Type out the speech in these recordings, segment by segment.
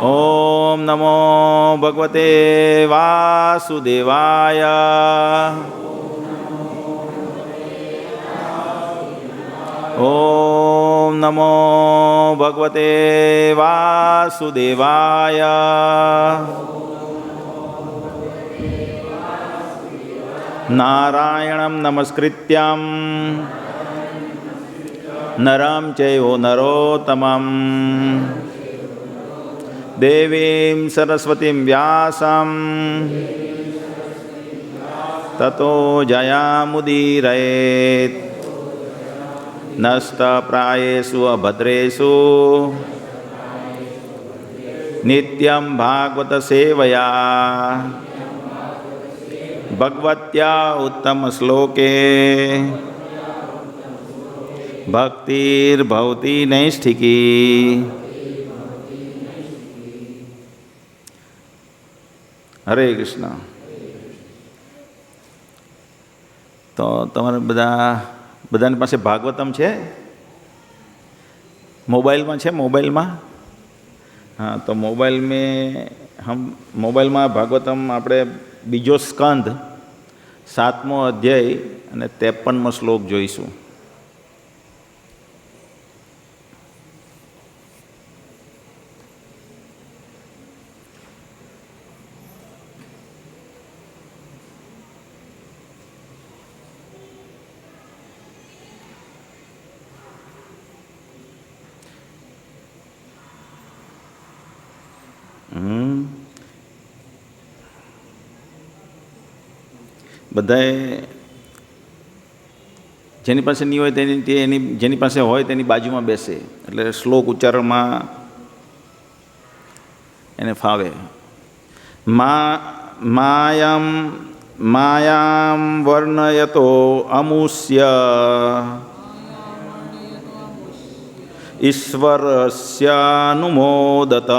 ઓમ નમો ભગવતે વાસુદેવાય. ઓમ નમો ભગવતે વાસુદેવાય. નારાયણં નમસ્કૃત્યં નરં ચૈવ નરોત્તમં દેવીં સરસ્વતીં વ્યાસં તતો જયામુદીરયેત. નષ્ટપ્રાયેષુ અભદ્રેષુ નિત્યં ભાગવત સેવયા ભગવત્યા ઉત્તમ શ્લોકે ભક્તિર્ભવતી નૈષ્ઠિકી. હરે કૃષ્ણ. તો તમારે બધાની પાસે ભાગવતમ છે? મોબાઈલમાં છે? મોબાઈલમાં? હા, તો મોબાઈલમાં ભાગવતમ આપણે બીજો સ્કંદ 7મો અધ્યાય અને 53મો શ્લોક જોઈશું. બધાએ જેની પાસે નહીં હોય જેની પાસે હોય તેની બાજુમાં બેસે, એટલે શ્લોક ઉચ્ચારણમાં એને ફાવે. માયામ વર્ણયતો અમુષ્ય ઈશ્વરસ્યાનુમોદતઃ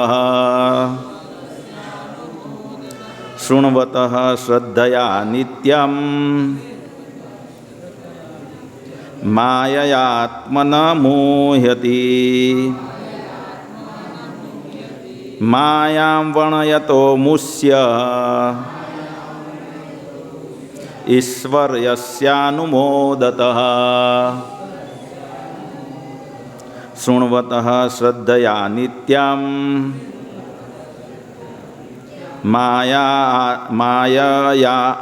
શૃણવતઃ શ્રદ્ધયા નિત્યં માયયાત્મન મોહ્યતિ. માયાં વર્ણયતો મુષ્ય ઈશ્વર્યસ્યાનુમોદતઃ શૃણવતઃ શ્રદ્ધયા નિત્યં માયા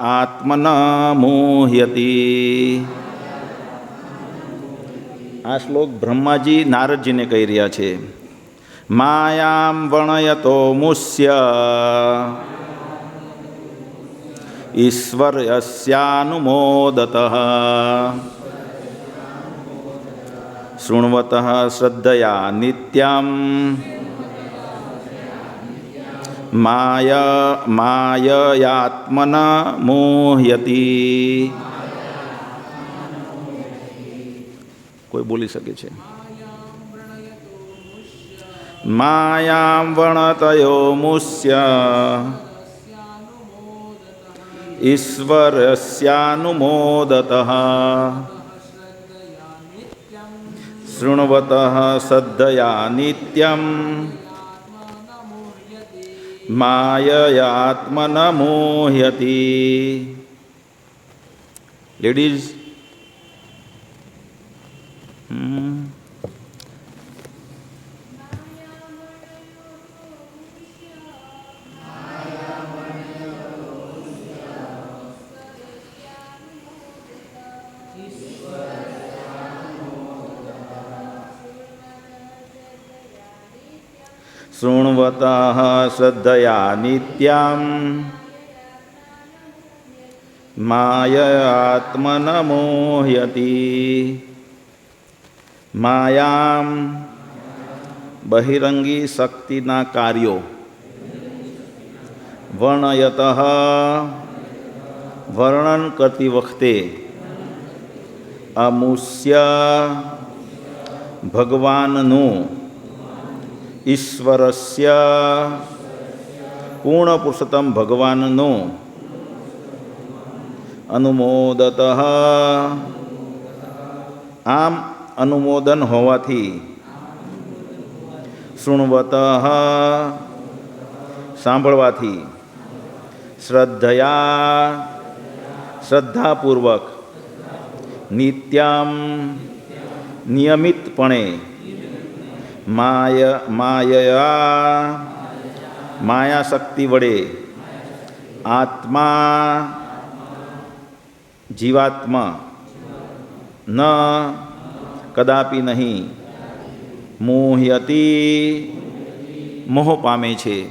આત્મન મોહ્યતિ. આ શ્લોક બ્રહ્માજી નારદજીને કહી રહ્યા છે. માયામ વર્ણયતો મુષ્ય ઈશ્વર્યસ્યાનુમોદતઃ શૃણવતઃ શ્રદ્ધયા નિત્યં માયયાત્મન મોહ્યતિ. કોઈ બોલી શકે છે? માયામ વર્ણતયો મુષ્ય ઈશ્વરસ્યાનુમોદતઃ શૃણવતઃ શ્રદ્ધયા નિત્યં માયયાત્મન મોહ્યતિ. લેડીઝ, શૃણવતઃ શ્રદ્ધયા નિત્યં માયયાત્મન મોહ્યતિ. માયામ બહિરંગી શક્તિના કાર્યો, વર્ણયતઃ વર્ણન કરતી વખતે, અમુષ્ય ભગવાનનું, ઈશ્વરસ્ય પૂર્ણ પુરુષોત્તમ ભગવાનનું, અનુમોદતઃ આમ અનુમોદન હોવાથી, શૃણવતઃ સાંભળવાથી, શ્રદ્ધયા શ્રદ્ધાપૂર્વક, નિત્યમ નિયમિતપણે, માયયા માયાશક્તિ વડે, આત્મા જીવાત્મા ન કદાપી નહીં, મોહયતિ મોહ પામે છે.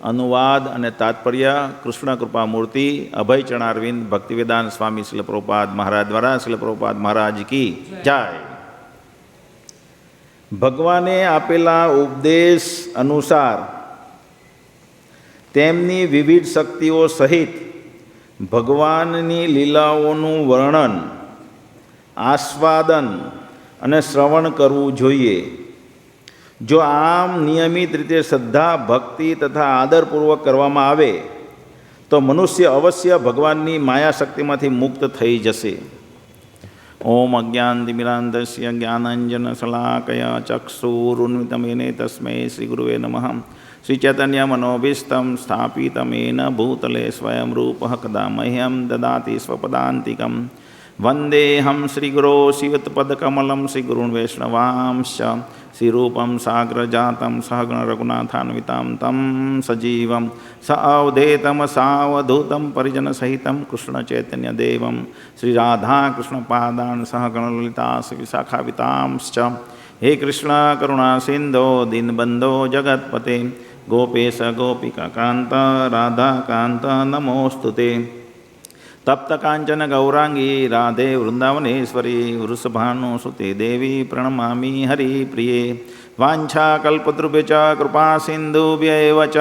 અનુવાદ અને તાત્પર્ય કૃષ્ણ કૃપામૂર્તિ અભય ચરણારવિંદ ભક્તિવેદાંત સ્વામી શીલ પ્રભુપાદ મહારાજ દ્વારા શીલ પ્રભુપાદ મહારાજ કી જય. ભગવાને આપેલા ઉપદેશ અનુસાર તેમની વિવિધ શક્તિઓ સહિત ભગવાનની લીલાઓનું વર્ણન, આસ્વાદન અને શ્રવણ કરવું જોઈએ. જો આમ નિયમિત રીતે શ્રદ્ધા, ભક્તિ તથા આદરપૂર્વક કરવામાં આવે તો મનુષ્ય અવશ્ય ભગવાનની માયાશક્તિમાંથી મુક્ત થઈ જશે. ઓમ અજ્ઞાનતિમિરાંધસ્ય જ્ઞાનાંજન શલાકયા ચક્ષુરુન્મિતમેને તસ્મૈ શ્રી ગુરુવે નમઃ. શ્રી ચૈતન્ય મનોભીષ્ટં સ્થાપિતમેન ભૂતલે સ્વયં રૂપઃ કદા મહ્યં દદાતિ સ્વપદાંતિકં. વંદેહં શ્રીગુરો શિવત્પદકમलं શ્રીગુરૂन् વૈષ્ણવાંશ્ચ શ્રીરૂપં સાગ્રજાतं સહગણ રઘુનાથાન્વિતાં तं સજીવં સાવધેतं સાવધૂतं પરિજનસહિतं કૃષ્ણચૈતન્યદેવં શ્રીરાધાકૃષ્ણપાદાन् સહગણ લલિતા વિશાખાવિતાંશ્ચ. હે કૃષ્ણ કરુણા સિંધો દીનબંધો જગત્પતે ગોપેશ ગોપિકાકાંત રાધાકાંત નમોસ્તુતે. તપ્ત કાંચન ગૌરાંગી રાધે વૃંદાવનેશ્વરી વૃષભાનુસુતે દેવી પ્રણમામી હરિપ્રિયે. વાંછાકલ્પતૃભ્ય ચ કૃપા સિંધુભ્યૈવ ચ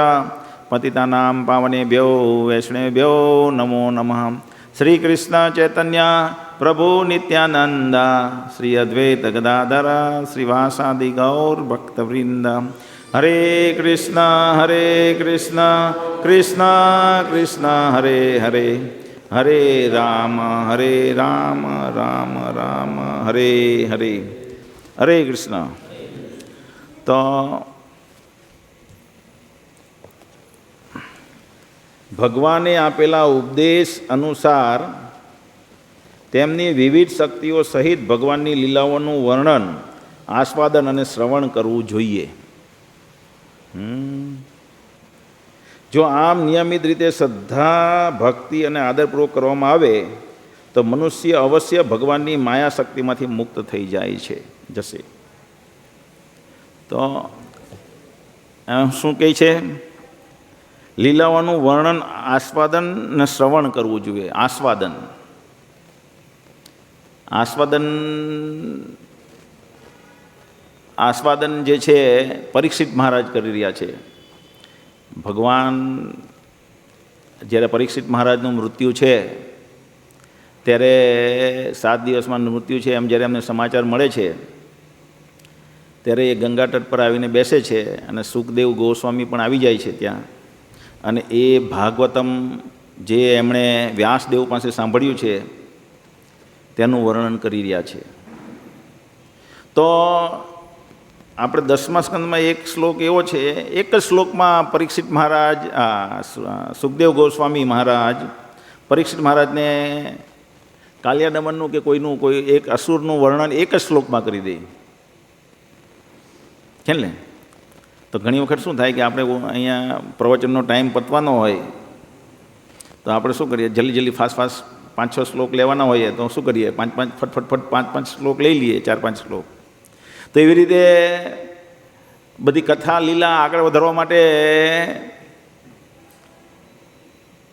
પતિતાનાં પાવનેભ્યો વૈષ્ણવેભ્યો નમો નમઃ. શ્રી કૃષ્ણ ચૈતન્ય પ્રભુ નિત્યાનંદ શ્રી અદ્વૈત ગદાધર શ્રીવાસાદિ ગૌર ભક્તવૃંદ. હરે કૃષ્ણ કૃષ્ણ કૃષ્ણ હરે હરે, હરે રામ રામ રામ હરે હરે. હરે કૃષ્ણ. તો ભગવાને આપેલા ઉપદેશ અનુસાર તેમની વિવિધ શક્તિઓ સહિત ભગવાનની લીલાઓનું વર્ણન, આસ્વાદન અને શ્રવણ કરવું જોઈએ. જો આમ નિયમિત રીતે શ્રદ્ધા, ભક્તિ અને આદરપૂર્વક કરવામાં આવે તો મનુષ્ય અવશ્ય ભગવાનની માયા શક્તિમાંથી મુક્ત થઈ જાય છે, જશે. તો શું કહે છે? લીલાઓનું વર્ણન, આસ્વાદન અને શ્રવણ કરવું જોઈએ. આસ્વાદન આસ્વાદન જે છે પરીક્ષિત મહારાજ કરી રહ્યા છે. ભગવાન જ્યારે પરીક્ષિત મહારાજનું મૃત્યુ છે ત્યારે 7 દિવસમાં મૃત્યુ છે એમ જ્યારે એમને સમાચાર મળે છે ત્યારે એ ગંગા તટ પર આવીને બેસે છે અને સુખદેવ ગોસ્વામી પણ આવી જાય છે ત્યાં. અને એ ભાગવતમ જે એમણે વ્યાસદેવ પાસે સાંભળ્યું છે તેનું વર્ણન કરી રહ્યા છે. તો આપણે 10મા સ્કંદમાં એક શ્લોક એવો છે, એક જ શ્લોકમાં પરીક્ષિત મહારાજ, સુખદેવ ગોસ્વામી મહારાજ પરીક્ષિત મહારાજને કાલિયાદમનનું કે કોઈ એક અસુરનું વર્ણન એક જ શ્લોકમાં કરી દે. કેમ ને? તો ઘણી વખત શું થાય કે આપણે અહીંયા પ્રવચનનો ટાઈમ પતવાનો હોય તો આપણે શું કરીએ, જલ્દી ફાસ્ટ 5-6 શ્લોક લેવાના હોઈએ તો શું કરીએ, ફટફટ 5 શ્લોક લઈ લઈએ, 4-5 શ્લોક. તો એવી રીતે બધી કથા લીલા આગળ વધારવા માટે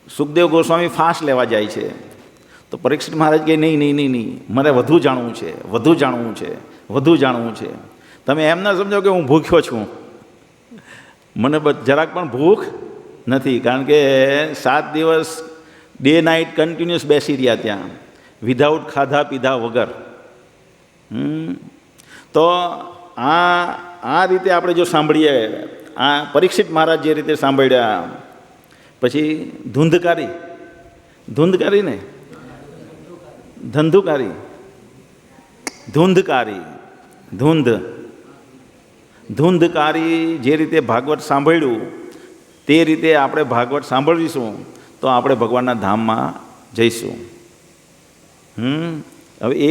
સુખદેવ ગોસ્વામી ફાસ્ટ લેવા જાય છે. તો પરીક્ષિત મહારાજ કહે નહીં, મારે વધુ જાણવું છે. તમે એમ ના સમજો કે હું ભૂખ્યો છું, મને જરાક પણ ભૂખ નથી. કારણ કે 7 દિવસ ડે નાઇટ કન્ટિન્યુઅસ બેસી રહ્યા ત્યાં, વિધાઉટ ખાધા પીધા વગર. તો આ રીતે આપણે જો સાંભળીએ, આ પરીક્ષિત મહારાજ જે રીતે સાંભળ્યા, પછી ધુંધકારી જે રીતે ભાગવત સાંભળ્યું તે રીતે આપણે ભાગવત સાંભળીશું તો આપણે ભગવાનના ધામમાં જઈશું. હવે એ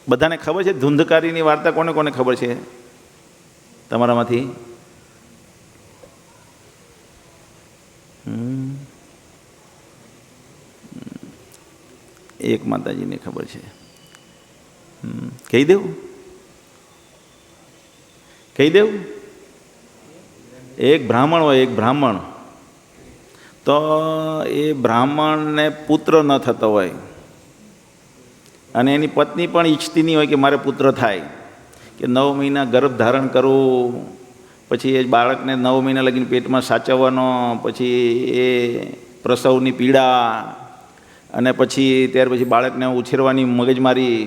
બધાને ખબર છે ધુંધકારીની વાર્તા? કોને કોને ખબર છે તમારામાંથી? એક માતાજીને ખબર છે. કહી દેવું? કહી દેવું? એક બ્રાહ્મણ હોય, એક બ્રાહ્મણ, તો એ બ્રાહ્મણને પુત્ર ન થતો હોય અને એની પત્ની પણ ઈચ્છતી નહીં હોય કે મારે પુત્ર થાય, કે 9 મહિના ગર્ભ ધારણ કરવું, પછી એ બાળકને 9 મહિના લગીને પેટમાં સાચવવાનો, પછી એ પ્રસવની પીડા, અને પછી ત્યાર પછી બાળકને ઉછેરવાની મગજમારી.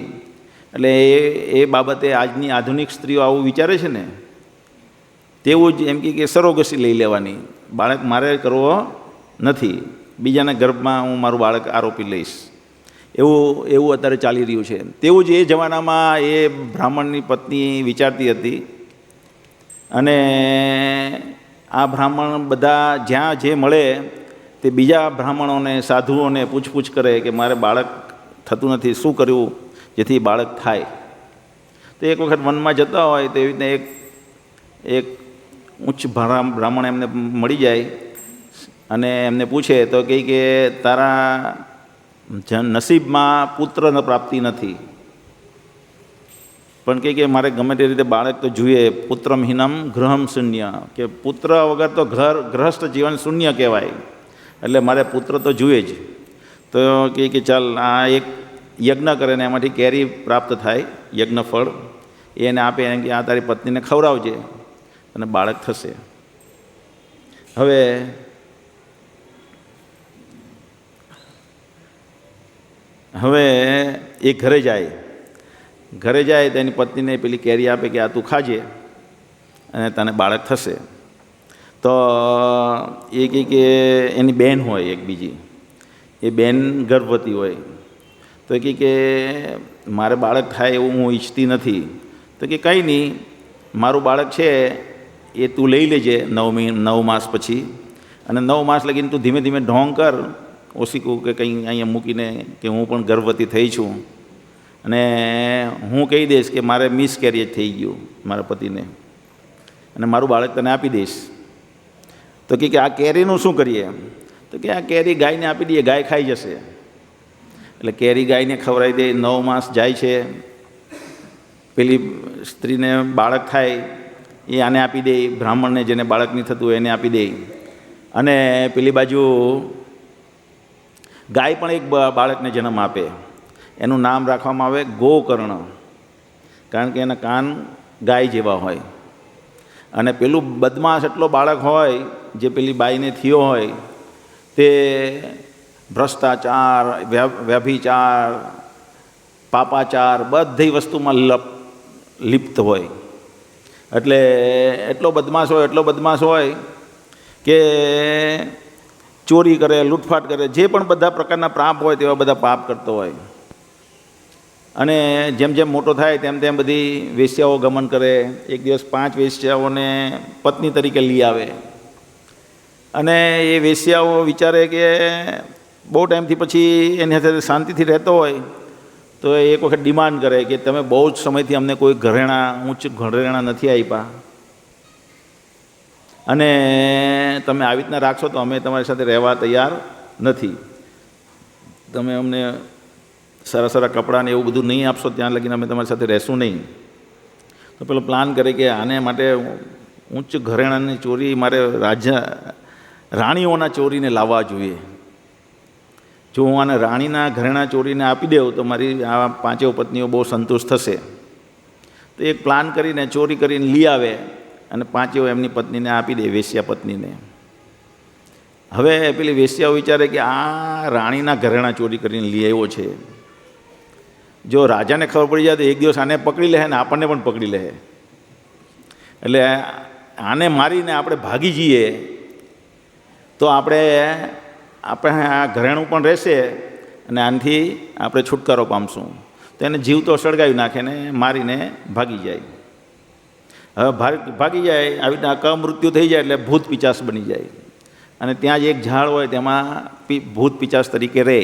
એટલે એ બાબતે આજની આધુનિક સ્ત્રીઓ આવું વિચારે છે ને, તેવું જ એમ કે સરોગસી લઈ લેવાની. બાળક મારે કરવો નથી, બીજાના ગર્ભમાં હું મારું બાળક આરોપી લઈશ, એવું અત્યારે ચાલી રહ્યું છે. તેવું જ એ જમાનામાં એ બ્રાહ્મણની પત્ની વિચારતી હતી. અને આ બ્રાહ્મણ બધા જ્યાં જે મળે તે બીજા બ્રાહ્મણોને, સાધુઓને પૂછપૂછ કરે કે મારે બાળક થતું નથી, શું કરવું જેથી બાળક થાય. તો એક વખત વનમાં જતા હોય તો એવી રીતના એક ઉચ્ચ બ્રાહ્મણ એમને મળી જાય અને એમને પૂછે તો કહે કે તારા નસીબમાં પુત્ર પ્રાપ્તિ નથી, પણ કે મારે ગમે તે રીતે બાળક તો જોઈએ. પુત્રમહીનમ ગૃહમ શૂન્ય, કે પુત્ર વગર તો ગૃહસ્થ જીવન શૂન્ય કહેવાય, એટલે મારે પુત્ર તો જોઈએ જ. તો કે ચાલ આ એક યજ્ઞ કરે ને એમાંથી કેરી પ્રાપ્ત થાય, યજ્ઞ ફળ એને આપે, એમ કે આ તારી પત્નીને ખવડાવજે અને બાળક થશે. હવે એ ઘરે જાય તો એની પત્નીને પેલી કેરી આપે કે આ તું ખાજે અને તને બાળક થશે. તો એ કહે કે એની બહેન હોય એક બીજી, એ બહેન ગર્ભવતી હોય, તો એ કહે કે મારે બાળક થાય એવું હું ઈચ્છતી નથી. તો કે કંઈ નહીં, મારું બાળક છે એ તું લઈ લેજે 9 માસ પછી, અને 9 માસ લગીને તું ધીમે ધીમે ઢોંગ કર, ઓશીકું કે કંઈ અહીંયા મૂકીને કે હું પણ ગર્ભવતી થઈ છું, અને હું કહી દઈશ કે મારે મિસકેરેજ થઈ ગયું મારા પતિને, અને મારું બાળક તને આપી દઈશ. તો કે આ કેરીનું શું કરીએ? તો કે આ કેરી ગાયને આપી દઈએ, ગાય ખાઈ જશે. એટલે કેરી ગાયને ખવડાવી દે. 9 માસ જાય છે, પેલી સ્ત્રીને બાળક થાય એ આને આપી દે, બ્રાહ્મણને જેને બાળક નહીં થતું એને આપી દે. અને પેલી બાજુ ગાય પણ એક બાળકને જન્મ આપે. એનું નામ રાખવામાં આવે ગોકર્ણ, કારણ કે એના કાન ગાય જેવા હોય. અને પેલું બદમાશ એટલો બાળક હોય જે પેલી બાઈને થયો હોય તે ભ્રષ્ટાચાર, વ્યભિચાર, પાપાચાર બધી વસ્તુમાં લિપ્ત હોય. એટલે એટલો બદમાશ હોય કે ચોરી કરે, લૂંટફાટ કરે, જે પણ બધા પ્રકારના પાપ હોય તેવા બધા પાપ કરતો હોય. અને જેમ જેમ મોટો થાય તેમ તેમ બધી વેશ્યાઓ ગમન કરે. એક દિવસ 5 વેશ્યાઓને પત્ની તરીકે લઈ આવે, અને એ વેશ્યાઓ વિચારે કે બહુ ટાઈમથી પછી એની સાથે શાંતિથી રહેતો હોય, તો એક વખત ડિમાન્ડ કરે કે તમે બહુ જ સમયથી અમને કોઈ ઉચ્ચ ઘરેણાં નથી આપ્યા, અને તમે આવી રીતના રાખશો તો અમે તમારી સાથે રહેવા તૈયાર નથી. તમે અમને સારા કપડાં ને એવું બધું નહીં આપશો ત્યાં લગીને અમે તમારી સાથે રહેશું નહીં. તો પેલો પ્લાન કરે કે આને માટે ઉચ્ચ ઘરેણાની ચોરી મારે રાણીઓના ચોરીને લાવવા જોઈએ. જો હું આને રાણીના ઘરેણાં ચોરીને આપી દઉં તો મારી આ 5 પત્નીઓ બહુ સંતુષ્ટ થશે. તો એક પ્લાન કરીને ચોરી કરીને લઈ આવે અને 5 એમની પત્નીને આપી દે, વેશ્યા પત્નીને. હવે પેલી વેશ્યાઓ વિચારે કે આ રાણીના ઘરેણાં ચોરી કરીને લઈ આવ્યો છે, જો રાજાને ખબર પડી જાય તો એક દિવસ આને પકડી લે ને આપણને પણ પકડી લે. એટલે આને મારીને આપણે ભાગી જઈએ તો આપણે આ ઘરેણું પણ રહેશે અને આનાથી આપણે છુટકારો પામશું. તો એને જીવ તો સળગાવી નાખે ને મારીને ભાગી જાય. હવે ભાગી જાય, આવી રીતના કમૃત્યુ થઈ જાય એટલે ભૂત પિચાસ બની જાય, અને ત્યાં જ એક ઝાડ હોય તેમાં ભૂત પિચાસ તરીકે રહે.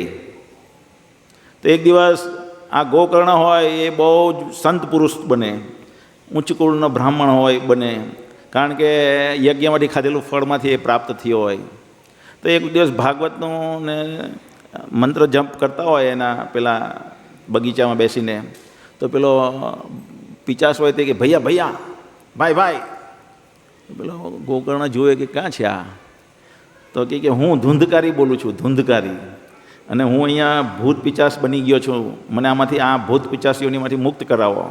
તો એક દિવસ આ ગોકર્ણ હોય એ બહુ જ સંત પુરુષ બને, ઉચ્ચ કુળનો બ્રાહ્મણ હોય બને, કારણ કે યજ્ઞમાંથી ખાધેલું ફળમાંથી એ પ્રાપ્ત થયો હોય. તો એક દિવસ ભાગવતનું ને મંત્ર જપ કરતા હોય એના પેલા બગીચામાં બેસીને, તો પેલો પિચાસ હોય તે કે ભૈયા ભૈયા, ભાઈ ભાઈ. પેલો ગોકર્ણ જોવે કે ક્યાં છે આ? તો કે હું ધૂંધકારી બોલું છું, ધૂંધકારી, અને હું અહીંયા ભૂત પિચાસ બની ગયો છું, મને આમાંથી આ ભૂત પિચાસીઓનીમાંથી મુક્ત કરાવો.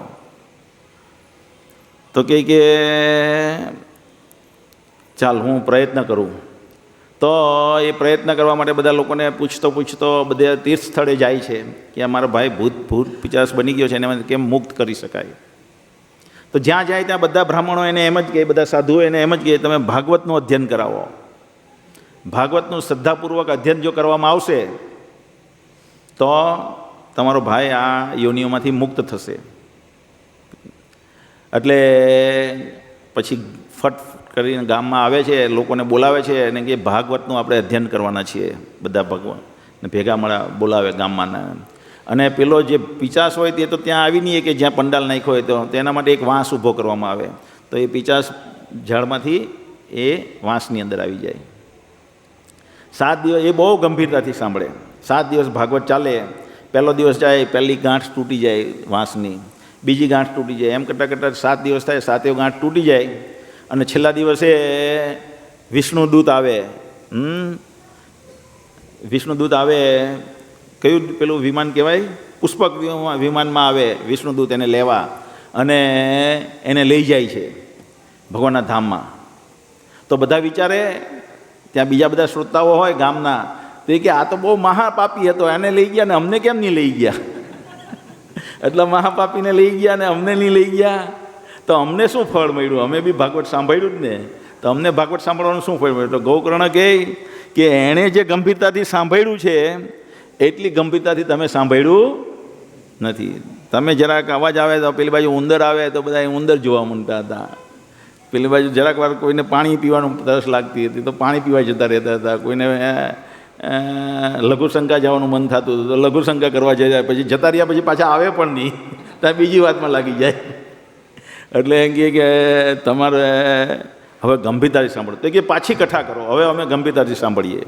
તો કે ચાલ હું પ્રયત્ન કરું. તો એ પ્રયત્ન કરવા માટે બધા લોકોને પૂછતો બધા તીર્થ સ્થળે જાય છે કે અમારા ભાઈ ભૂત પિચાસ બની ગયો છે, એને કેમ મુક્ત કરી શકાય. તો જ્યાં જાય ત્યાં બધા બ્રાહ્મણો એને એમ જ કહે, બધા સાધુઓ એને એમ જ કહે, તમે ભાગવતનું અધ્યયન કરાવો. ભાગવતનું શ્રદ્ધાપૂર્વક અધ્યયન જો કરવામાં આવશે તો તમારો ભાઈ આ યોનિઓમાંથી મુક્ત થશે. એટલે પછી ફટ કરીને ગામમાં આવે છે, લોકોને બોલાવે છે અને કે ભાગવતનું આપણે અધ્યયન કરવાના છીએ. બધા ભગવાનને ભેગા બોલાવે ગામમાં, અને પેલો જે પિચાસ હોય તે તો ત્યાં આવી નહીં કે જ્યાં પંડાલ નાખ્યો હોય તો તેના માટે એક વાંસ ઊભો કરવામાં આવે. તો એ પિચાસ ઝાડમાંથી એ વાંસની અંદર આવી જાય. 7 દિવસ એ બહુ ગંભીરતાથી સાંભળે. 7 દિવસ ભાગવત ચાલે. પહેલો દિવસ જાય, પહેલી ગાંઠ તૂટી જાય વાંસની, બીજી ગાંઠ તૂટી જાય, એમ કરતાં 7 દિવસ થાય, 7 ગાંઠ તૂટી જાય. અને છેલ્લા દિવસે વિષ્ણુદૂત આવે. વિષ્ણુદૂત આવે, કયું પેલું વિમાન કહેવાય, પુષ્પક વિમાનમાં આવે વિષ્ણુદૂત એને લેવા, અને એને લઈ જાય છે ભગવાનના ધામમાં. તો બધા વિચારે, ત્યાં બીજા બધા શ્રોતાઓ હોય ગામના, તો એ કે આ તો બહુ મહાપાપી હતો, એને લઈ ગયા ને અમને કેમ નહીં લઈ ગયા? એટલે મહાપાપીને લઈ ગયા ને અમને નહીં લઈ ગયા, તો અમને શું ફળ મળ્યું? અમે બી ભાગવત સાંભળ્યું જ ને, તો અમને ભાગવત સાંભળવાનું શું ફળ મળ્યું? તો ગોકર્ણ કહે કે એણે જે ગંભીરતાથી સાંભળ્યું છે એટલી ગંભીરતાથી તમે સાંભળ્યું નથી. તમે જરાક અવાજ આવે તો પેલી બાજુ ઉંદર આવે તો બધા ઉંદર જોવા માંડતા હતા, પેલી બાજુ જરાક વાર કોઈને પાણી પીવાનું તરસ લાગતી હતી તો પાણી પીવા જતા રહેતા હતા, કોઈને લઘુશંકા જવાનું મન થતું હતું તો લઘુશંકા કરવા જાય, પછી જતા રહ્યા પછી પાછા આવે પણ નહીં, ત્યાં બીજી વાતમાં લાગી જાય. એટલે એમ કે તમારે હવે ગંભીરતાથી સાંભળો. તો કે પાછી કથા કરો, હવે અમે ગંભીરતાથી સાંભળીએ.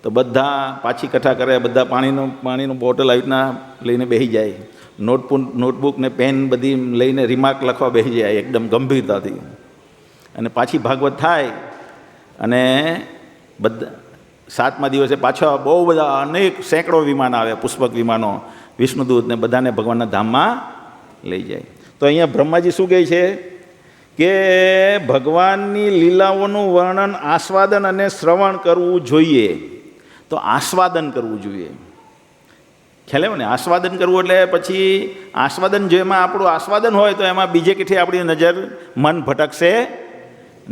તો બધા પાછી કથા કરે, બધા પાણીનું બોટલ આવી રીતના લઈને બેસી જાય, નોટબુક ને પેન બધી લઈને રિમાર્ક લખવા બેસી જાય એકદમ ગંભીરતાથી. અને પાછી ભાગવત થાય, અને બધા 7મા દિવસે પાછા બહુ બધા અનેક સેંકડો વિમાન આવે, પુષ્પક વિમાનો, વિષ્ણુદૂત ને બધાને ભગવાનના ધામમાં લઈ જાય. તો અહીંયા બ્રહ્માજી શું કહે છે કે ભગવાનની લીલાઓનું વર્ણન આસ્વાદન અને શ્રવણ કરવું જોઈએ. તો આસ્વાદન કરવું જોઈએ, ખ્યાલ આવ્યો ને? આસ્વાદન કરવું એટલે પછી આસ્વાદન જેમાં આપણું આસ્વાદન હોય તો એમાં બીજે કેઠે આપણી નજર મન ભટકશે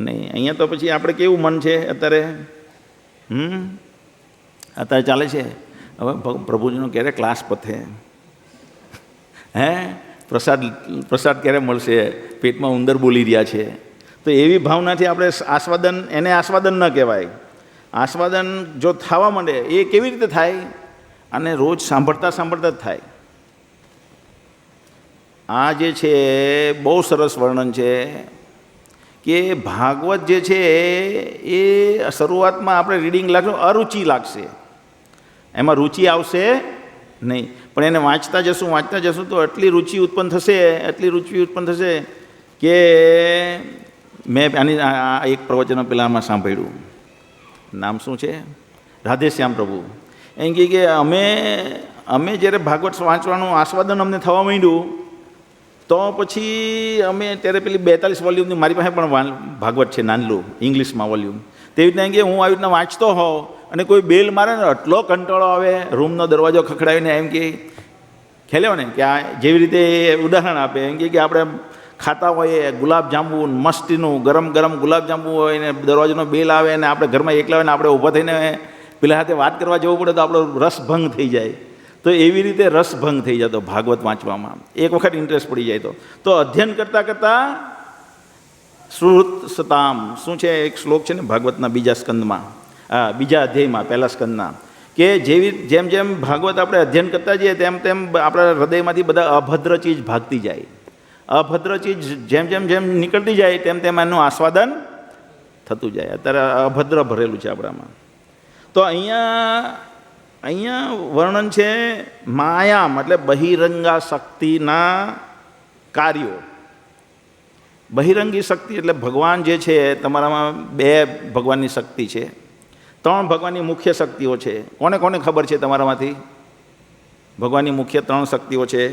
નહીં. અહીંયા તો પછી આપણે કેવું મન છે અત્યારે? અત્યારે ચાલે છે હવે પ્રભુજીનો ક્યારે ક્લાસ પતે, હે પ્રસાદ ક્યારે મળશે, પેટમાં ઉંદર બોલી રહ્યા છે. તો એવી ભાવનાથી આપણે આસ્વાદન, એને આસ્વાદન ન કહેવાય. આસ્વાદન જો થવા માંડે એ કેવી રીતે થાય? અને રોજ સાંભળતા જ થાય. આ જે છે બહુ સરસ વર્ણન છે કે ભાગવત જે છે એ શરૂઆતમાં આપણે રીડિંગ લાગશે, અરુચિ લાગશે, એમાં રુચિ આવશે નહીં. પણ એને વાંચતા જશું તો એટલી રુચિ ઉત્પન્ન થશે કે મેં આની એક પ્રવચન પહેલાંમાં સાંભળ્યું, નામ શું છે, રાધેશ્યામ પ્રભુ. એમ કે અમે જ્યારે ભાગવત વાંચવાનું આસ્વાદન અમને થવા માંડ્યું તો પછી અમે ત્યારે પેલી 42 વોલ્યુમની મારી પાસે પણ ભાગવત છે નાનલું ઇંગ્લિશમાં વોલ્યુમ. તેવી રીતના કે હું આવી રીતના વાંચતો હોઉં અને કોઈ બેલ મારે ને એટલો કંટાળો આવે, રૂમનો દરવાજો ખખડાવીને એમ કે ખ્યાલ ને કે આ જેવી રીતે ઉદાહરણ આપે, એમ કે આપણે ખાતા હોઈએ ગુલાબજાંબુ મસ્તીનું ગરમ ગુલાબજાંબુ હોય ને દરવાજાનો બેલ આવે ને આપણે ઘરમાં એકલા હોય ને આપણે ઊભા થઈને પેલા સાથે વાત કરવા જવું પડે તો આપણો રસભંગ થઈ જાય. તો એવી રીતે રસભંગ થઈ જતો ભાગવત વાંચવામાં, એક વખત ઇન્ટરેસ્ટ પડી જાય તો અધ્યયન કરતાં શ્રુતસતામ શું છે, એક શ્લોક છે ને ભાગવતના બીજા સ્કંદમાં, બીજા અધ્યાયમાં પહેલા સ્કંદના, કે જેમ જેમ ભાગવત આપણે અધ્યયન કરતા જઈએ તેમ તેમ આપણા હૃદયમાંથી બધા અભદ્ર ચીજ ભાગતી જાય. અભદ્ર ચીજ જેમ જેમ જેમ નીકળતી જાય તેમ તેમ એનું આસ્વાદન થતું જાય. અત્યારે અભદ્ર ભરેલું છે આપણામાં. તો અહીંયા વર્ણન છે માયા, એટલે બહિરંગા શક્તિના કાર્યો. બહિરંગી શક્તિ એટલે ભગવાન જે છે, તમારામાં 2 ભગવાનની શક્તિ છે, 3 ભગવાનની મુખ્ય શક્તિઓ છે. કોને કોને ખબર છે તમારામાંથી ભગવાનની મુખ્ય 3 શક્તિઓ છે?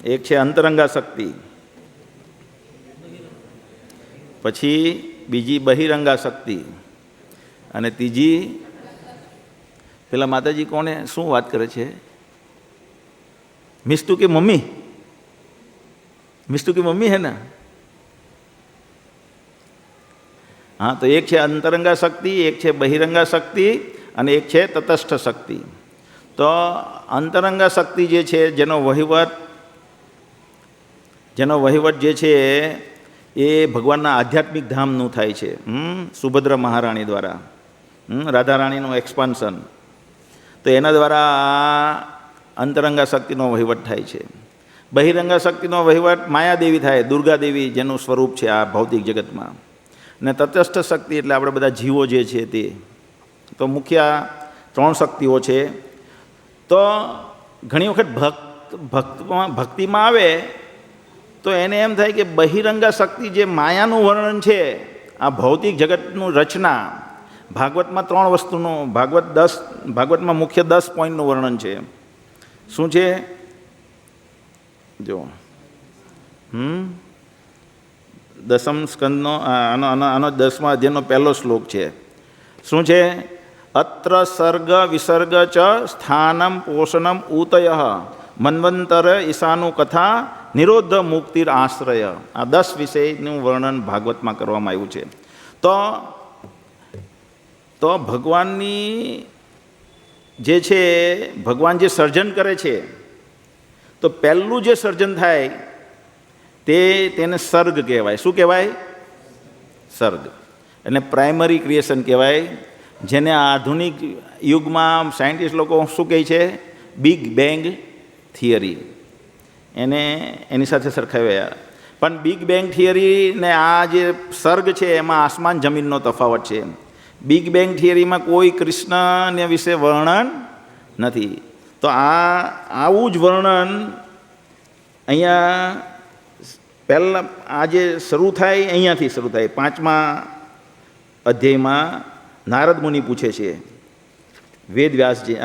એક છે અંતરંગા શક્તિ, પછી બીજી બહિરંગા શક્તિ, અને ત્રીજી પેલા માતાજી કોને શું વાત કરે છે? મિસ્ટુ કે મમ્મી? મિસ્ટુ की मम्मी है ना? हाँ, तो एक है अंतरंगा शक्ति, एक है बहिरंगा शक्ति અને એક છે તટસ્થ શક્તિ. તો અંતરંગા શક્તિ જે છે, જેનો વહીવટ જે છે એ ભગવાનના આધ્યાત્મિક ધામનું થાય છે, સુભદ્રા મહારાણી દ્વારા, રાધારાણીનું એક્સપાન્શન. તો એના દ્વારા અંતરંગા શક્તિનો વહીવટ થાય છે. બહિરંગા શક્તિનો વહીવટ માયાદેવી થાય, દુર્ગાદેવી જેનું સ્વરૂપ છે આ ભૌતિક જગતમાં. ને તટસ્થ શક્તિ એટલે આપણે બધા જીવો જે છે તે. તો મુખ્ય 3 શક્તિઓ છે. તો ઘણી વખત ભક્તિમાં આવે તો એને એમ થાય કે બહિરંગા શક્તિ જે માયાનું વર્ણન છે, આ ભૌતિક જગતનું રચના, ભાગવતમાં 3 વસ્તુનું, ભાગવતમાં મુખ્ય 10 પોઈન્ટનું વર્ણન છે. શું છે? જો 10મ સ્કંદનો આનો 10મા અધ્યાયનો પહેલો શ્લોક છે. શું છે? અત્ર સર્ગ વિસર્ગ ચ સ્થાનમ પોષણમ ઉતય મન્વંતર ઈશાનું કથા નિરોધ મુક્તિર આશ્રય. આ 10 વિષયનું વર્ણન ભાગવતમાં કરવામાં આવ્યું છે. તો ભગવાનની જે છે, ભગવાન જે સર્જન કરે છે, તો પહેલું જે સર્જન થાય તેને સર્ગ કહેવાય. શું કહેવાય? સર્ગ. એટલે પ્રાઇમરી ક્રિએશન કહેવાય, જેને આધુનિક યુગમાં સાયન્ટિસ્ટ લોકો શું કહે છે? Big bang theory. એની સાથે સરખાવ્યા. પણ બિગ બેંગ થિયરી ને આ જે સર્ગ છે એમાં આસમાન જમીનનો તફાવત છે. બિગ બેંગ થિયરીમાં કોઈ કૃષ્ણને વિશે વર્ણન નથી. તો આવું જ વર્ણન અહીંયા પહેલાં આ જે શરૂ થાય અહીંયાથી શરૂ થાય. 5મા અધ્યાયમાં નારદ મુનિ પૂછે છે વેદવ્યાસજી,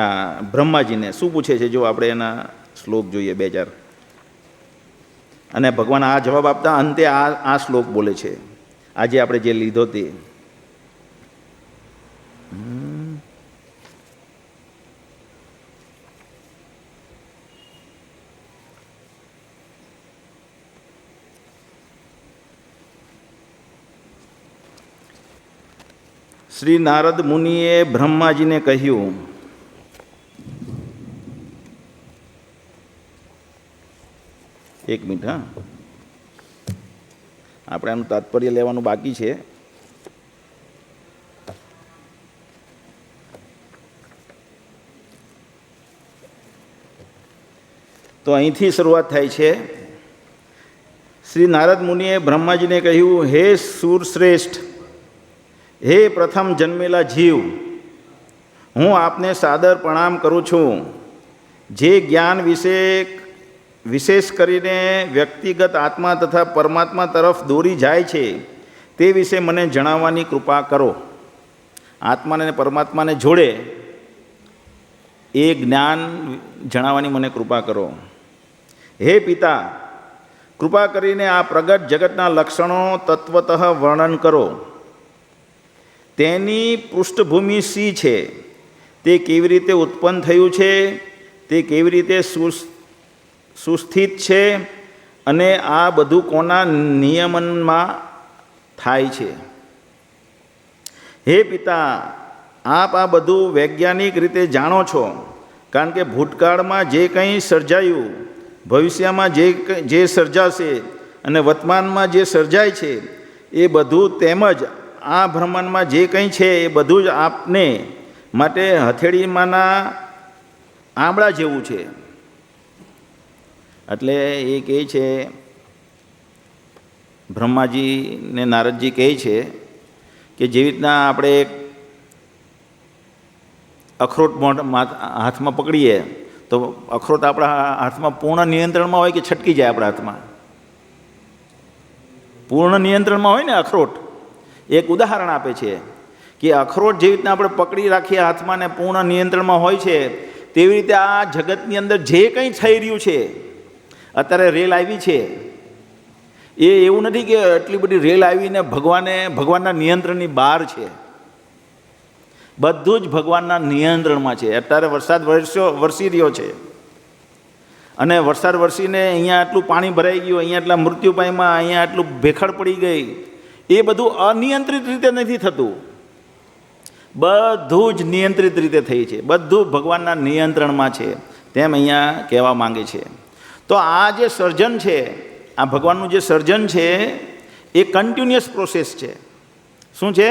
બ્રહ્માજીને શું પૂછે છે? જો આપણે એના શ્લોક જોઈએ 2-4, અને ભગવાન આ જવાબ આપતા અંતે આ શ્લોક બોલે છે, આજે આપણે જે લીધો તે. શ્રી નારદ મુનિએ બ્રહ્માજીને કહ્યું, એક મિનિટ, હા, આપણે આનું તાત્પર્ય લેવાનું બાકી છે. તો અહીંથી શરૂઆત થાય છે. શ્રી નારદ મુનિએ બ્રહ્માજીને કહ્યું, હે સુરશ્રેષ્ઠ, હે પ્રથમ જન્મેલા જીવ, હું આપને સાદર પ્રણામ કરું છું. જે જ્ઞાન વિશેષ કરીને વ્યક્તિગત આત્મા તથા પરમાત્મા તરફ દોરી જાય છે તે વિશે મને જણાવવાની કૃપા કરો. આત્માને અને પરમાત્માને જોડે એ જ્ઞાન જણાવવાની મને કૃપા કરો. હે પિતા, કૃપા કરીને આ પ્રગટ જગતના લક્ષણો તત્વતઃ વર્ણન કરો. તેની પૃષ્ઠભૂમિ શી છે? તે કેવી રીતે ઉત્પન્ન થયું છે? તે કેવી રીતે સુસ્થિત છે? અને આ બધું કોના નિયમનમાં થાય છે? હે પિતા, આપ આ બધું વૈજ્ઞાનિક રીતે જાણો છો, કારણ કે ભૂતકાળમાં જે કંઈ સર્જાયું, ભવિષ્યમાં જે સર્જાશે અને વર્તમાનમાં જે સર્જાય છે એ બધું તેમજ આ બ્રહ્માંડમાં જે કંઈ છે એ બધું જ આપને માટે હથેળીમાંના આંબળા જેવું છે. એટલે એ કહે છે, બ્રહ્માજી ને નારદજી કહે છે કે જેવી રીતના આપણે એક અખરોટ હાથમાં પકડીએ તો અખરોટ આપણા હાથમાં પૂર્ણ નિયંત્રણમાં હોય કે છટકી જાય આપણા હાથમાં? પૂર્ણ નિયંત્રણમાં હોય ને અખરોટ. એક ઉદાહરણ આપે છે કે અખરોટ જેવી રીતના આપણે પકડી રાખીએ હાથમાં ને પૂર્ણ નિયંત્રણમાં હોય છે, તેવી રીતે આ જગતની અંદર જે કંઈ થઈ રહ્યું છે, અત્યારે રેલ આવી છે, એ એવું નથી કે એટલી બધી રેલ આવીને ભગવાનના નિયંત્રણની બહાર છે. બધું જ ભગવાનના નિયંત્રણમાં છે. અત્યારે વરસાદ વરસી રહ્યો છે અને વરસાદ વરસીને અહીંયા આટલું પાણી ભરાઈ ગયું, અહીંયા આટલા મૃત્યુ પામ્યા, અહીંયા આટલું ભેખડ પડી ગઈ, એ બધું અનિયંત્રિત રીતે નથી થતું, બધું જ નિયંત્રિત રીતે થઈ છે. બધું ભગવાનના નિયંત્રણમાં છે તેમ અહીંયા કહેવા માંગે છે. તો આ જે સર્જન છે, આ ભગવાનનું જે સર્જન છે એ કન્ટિન્યુઅસ પ્રોસેસ છે. શું છે?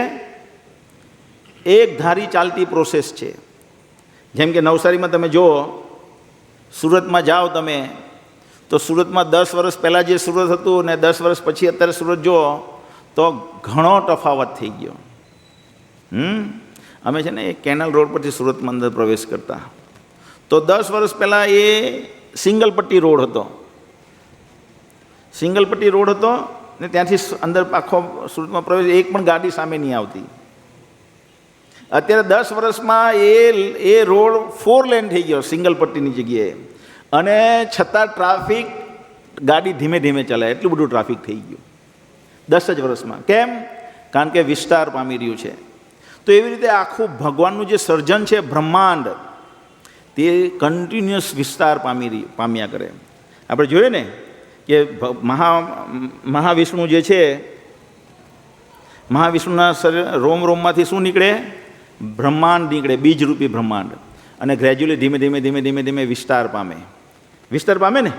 એક ધારી ચાલતી પ્રોસેસ છે. જેમ કે નવસારીમાં તમે જુઓ, સુરતમાં જાઓ તમે તો સુરતમાં 10 વર્ષ પહેલાં જે સુરત હતું ને 10 વર્ષ પછી અત્યારે સુરત જુઓ તો ઘણો તફાવત થઈ ગયો. અમે છે ને એ કેનાલ રોડ પરથી સુરતમાં અંદર પ્રવેશ કરતા, તો 10 વર્ષ પહેલાં એ સિંગલ પટ્ટી રોડ હતો. સિંગલ પટ્ટી રોડ હતો ને ત્યાંથી અંદર આખો સુરતમાં પ્રવેશ એક પણ ગાડી સામે નહીં આવતી. અત્યારે 10 વર્ષમાં એ રોડ 4 લેન થઈ ગયો સિંગલ પટ્ટીની જગ્યાએ, અને છતાં ટ્રાફિક ગાડી ધીમે ધીમે ચલાય એટલું બધું ટ્રાફિક થઈ ગયું 10 જ વર્ષમાં. કેમ? કારણ કે વિસ્તાર પામી રહ્યું છે. તો એવી રીતે આખું ભગવાનનું જે સર્જન છે બ્રહ્માંડ, તે કન્ટિન્યુઅસ વિસ્તાર પામ્યા કરે. આપણે જોઈએ ને કે મહાવિષ્ણુ જે છે, મહાવિષ્ણુના રોમ રોમમાંથી શું નીકળે? બ્રહ્માંડ નીકળે, બીજરૂપી બ્રહ્માંડ. અને ગ્રેજ્યુઅલી ધીમે ધીમે ધીમે ધીમે ધીમે વિસ્તાર પામે. વિસ્તાર પામે ને?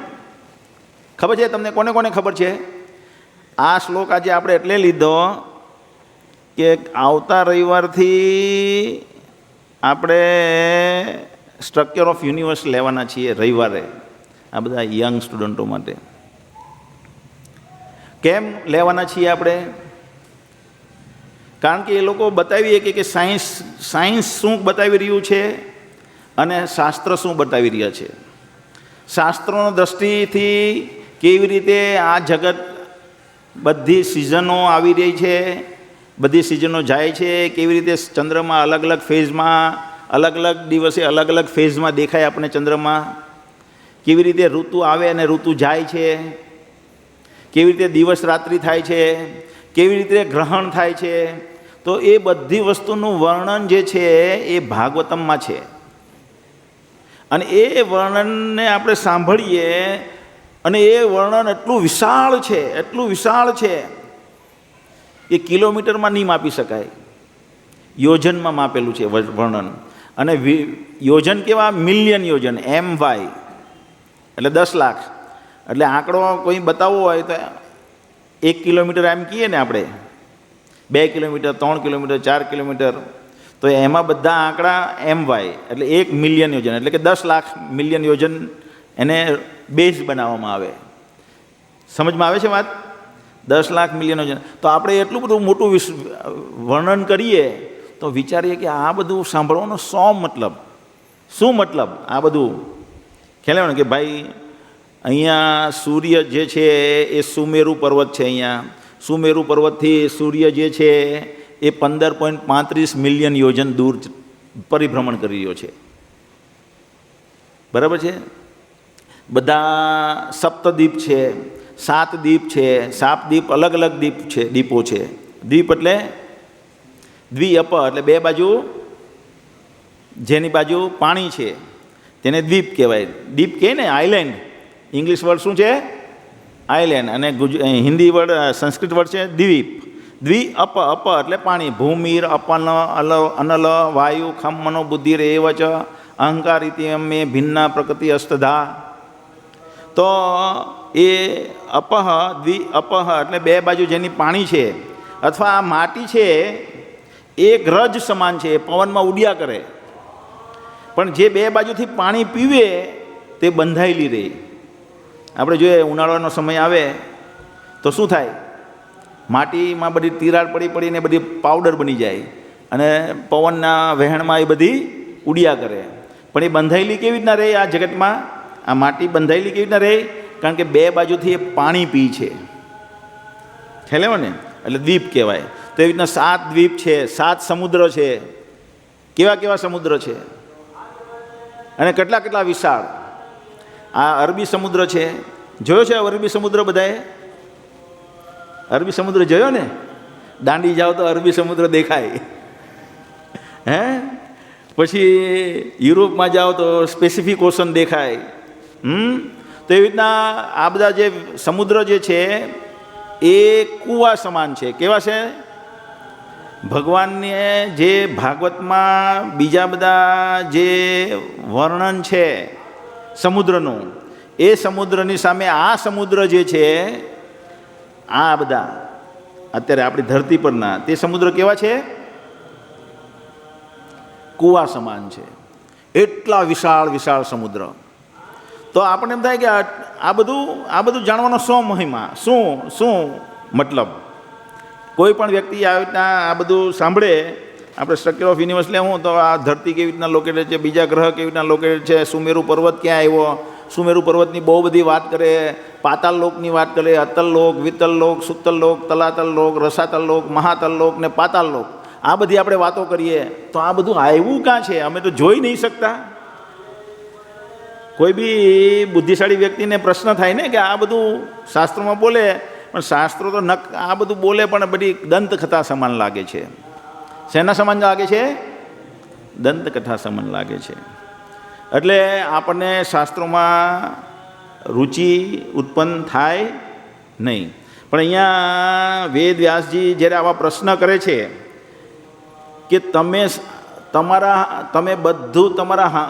ખબર છે તમને? કોને કોને ખબર છે? આ શ્લોક આજે આપણે એટલે લીધો કે આવતા રવિવારથી આપણે સ્ટ્રક્ચર ઓફ યુનિવર્સ લેવાના છીએ રવિવારે, આ બધા યંગ સ્ટુડન્ટો માટે. કેમ લેવાના છીએ આપણે? કારણ કે એ લોકો બતાવીએ કે સાયન્સ શું બતાવી રહ્યું છે અને શાસ્ત્ર શું બતાવી રહ્યા છે. શાસ્ત્રોની દૃષ્ટિથી કેવી રીતે આ જગત, બધી સિઝનો આવી રહી છે, બધી સિઝનો જાય છે, કેવી રીતે ચંદ્રમાં અલગ અલગ ફેઝમાં, અલગ અલગ દિવસે અલગ અલગ ફેઝમાં દેખાય આપણે ચંદ્રમાં, કેવી રીતે ઋતુ આવે અને ઋતુ જાય છે, કેવી રીતે દિવસ રાત્રિ થાય છે, કેવી રીતે ગ્રહણ થાય છે. તો એ બધી વસ્તુનું વર્ણન જે છે એ ભાગવતમમાં છે. અને એ વર્ણનને આપણે સાંભળીએ અને એ વર્ણન એટલું વિશાળ છે, એટલું વિશાળ છે કે કિલોમીટરમાં નહીં માપી શકાય, યોજનમાં માપેલું છે વર્ણન. અને યોજન કેવા? મિલિયન યોજન, MY એટલે 10 લાખ. એટલે આંકડો કોઈ બતાવવો હોય તો 1 કિલોમીટર એમ કહીએ ને આપણે, 2 કિલોમીટર, 3 કિલોમીટર, 4 કિલોમીટર, તો એમાં બધા આંકડા MY એટલે 1 મિલિયન યોજન, એટલે કે 10 લાખ મિલિયન યોજન એને બેઝ બનાવવામાં આવે. સમજમાં આવે છે વાત? 10 લાખ મિલિયન યોજન. તો આપણે એટલું બધું મોટું વર્ણન કરીએ તો વિચારીએ કે આ બધું સાંભળવાનો શું મતલબ? આ બધું ખ્યાલ આવે ને કે ભાઈ અહીંયા સૂર્ય જે છે એ સુમેરુ પર્વત છે. અહીંયા સુમેરુ પર્વતથી સૂર્ય જે છે એ 15.35 મિલિયન યોજન દૂર પરિભ્રમણ કરી રહ્યો છે. બરાબર છે? બધા સપ્તદ્વીપ છે, 7 દ્વીપ છે, 7 દ્વીપ અલગ અલગ દ્વીપો છે. દ્વીપ એટલે દ્વિઅપ, એટલે 2 બાજુ, જેની બાજુ પાણી છે તેને દ્વીપ કહેવાય. દ્વીપ કહે ને, આઇલેન્ડ. ઇંગ્લિશ વર્ડ શું છે? આઇલેન્ડ. અને હિન્દી વર્ડ, સંસ્કૃત વર્ડ છે દ્વીપ. દ્વિઅપ, અપ એટલે પાણી. ભૂમિર અપન અનલ વાયુ ખમ મનો બુદ્ધિર એવ ચ અહંકાર ઇતિ મે ભિન્ના પ્રકૃતિ અસ્તધા. તો એ અપહ અપહ એટલે બે બાજુ જેની પાણી છે, અથવા આ માટી છે એક રજ સમાન છે, પવનમાં ઉડ્યા કરે, પણ જે બે બાજુથી પાણી પીવે તે બંધાયેલી રહે. આપણે જોઈએ ઉનાળાનો સમય આવે તો શું થાય, માટીમાં બધી તિરાડ પડી પડીને બધી પાવડર બની જાય અને પવનના વહેણમાં એ બધી ઉડ્યા કરે. પણ એ બંધાયેલી કેવી રીતના રહે આ જગતમાં? આ માટી બંધાયેલી કેવી રીતના રહે? કારણ કે બે બાજુથી એ પાણી પી છે. ખ્યાલ આવ્યો ને? એટલે દ્વીપ કહેવાય. તો એવી રીતના 7 દ્વીપ છે, 7 સમુદ્ર છે. કેવા કેવા સમુદ્ર છે અને કેટલા કેટલા વિશાળ. આ અરબી સમુદ્ર છે, જોયો છે અરબી સમુદ્ર બધાએ? અરબી સમુદ્ર જોયો ને? દાંડી જાઓ તો અરબી સમુદ્ર દેખાય. હે? પછી યુરોપમાં જાઓ તો પેસિફિક ઓશન દેખાય. તો એવી રીતના આ બધા જે સમુદ્ર જે છે એ કૂવા સમાન છે. કેવા છે? ભગવાનને જે ભાગવતમાં બીજા બધા જે વર્ણન છે સમુદ્રનું, એ સમુદ્રની સામે આ સમુદ્ર જે છે, આ બધા અત્યારે આપણી ધરતી પરના તે સમુદ્ર કેવા છે? કૂવા સમાન છે. એટલા વિશાળ વિશાળ સમુદ્ર. તો આપણને એમ થાય કે આ બધું જાણવાનો શું મહિમા, શું મતલબ? કોઈ પણ વ્યક્તિ આવી રીતના આ બધું સાંભળે, આપણે સ્ટ્રક્ચર ઓફ યુનિવર્સ લેવું તો આ ધરતી કેવી રીતના લોકેટેડ છે, બીજા ગ્રહ કેવી રીતના લોકેટેડ છે, સુમેરુ પર્વત ક્યાં આવ્યો, સુમેરુ પર્વતની બહુ બધી વાત કરે, પાતાલ લોકની વાત કરે, અતલ લોક, વિતલ લોક, સુતલ લોક, તલાતલ લોક, રસાતલ લોક, મહાતલ લોક ને પાતાલ લોક. આ બધી આપણે વાતો કરીએ તો આ બધું આવ્યું ક્યાં છે? અમે તો જોઈ નહીં શકતા. કોઈ બી બુદ્ધિશાળી વ્યક્તિને પ્રશ્ન થાય ને કે આ બધું શાસ્ત્રોમાં બોલે, પણ શાસ્ત્રો તો આ બધું બોલે પણ બધી દંતકથા સમાન લાગે છે. શેના સમાન લાગે છે? દંતકથા સમાન લાગે છે. એટલે આપણને શાસ્ત્રોમાં રુચિ ઉત્પન્ન થાય નહીં. પણ અહીંયા વેદ વ્યાસજી જ્યારે આવા પ્રશ્ન કરે છે કે તમે બધું તમારા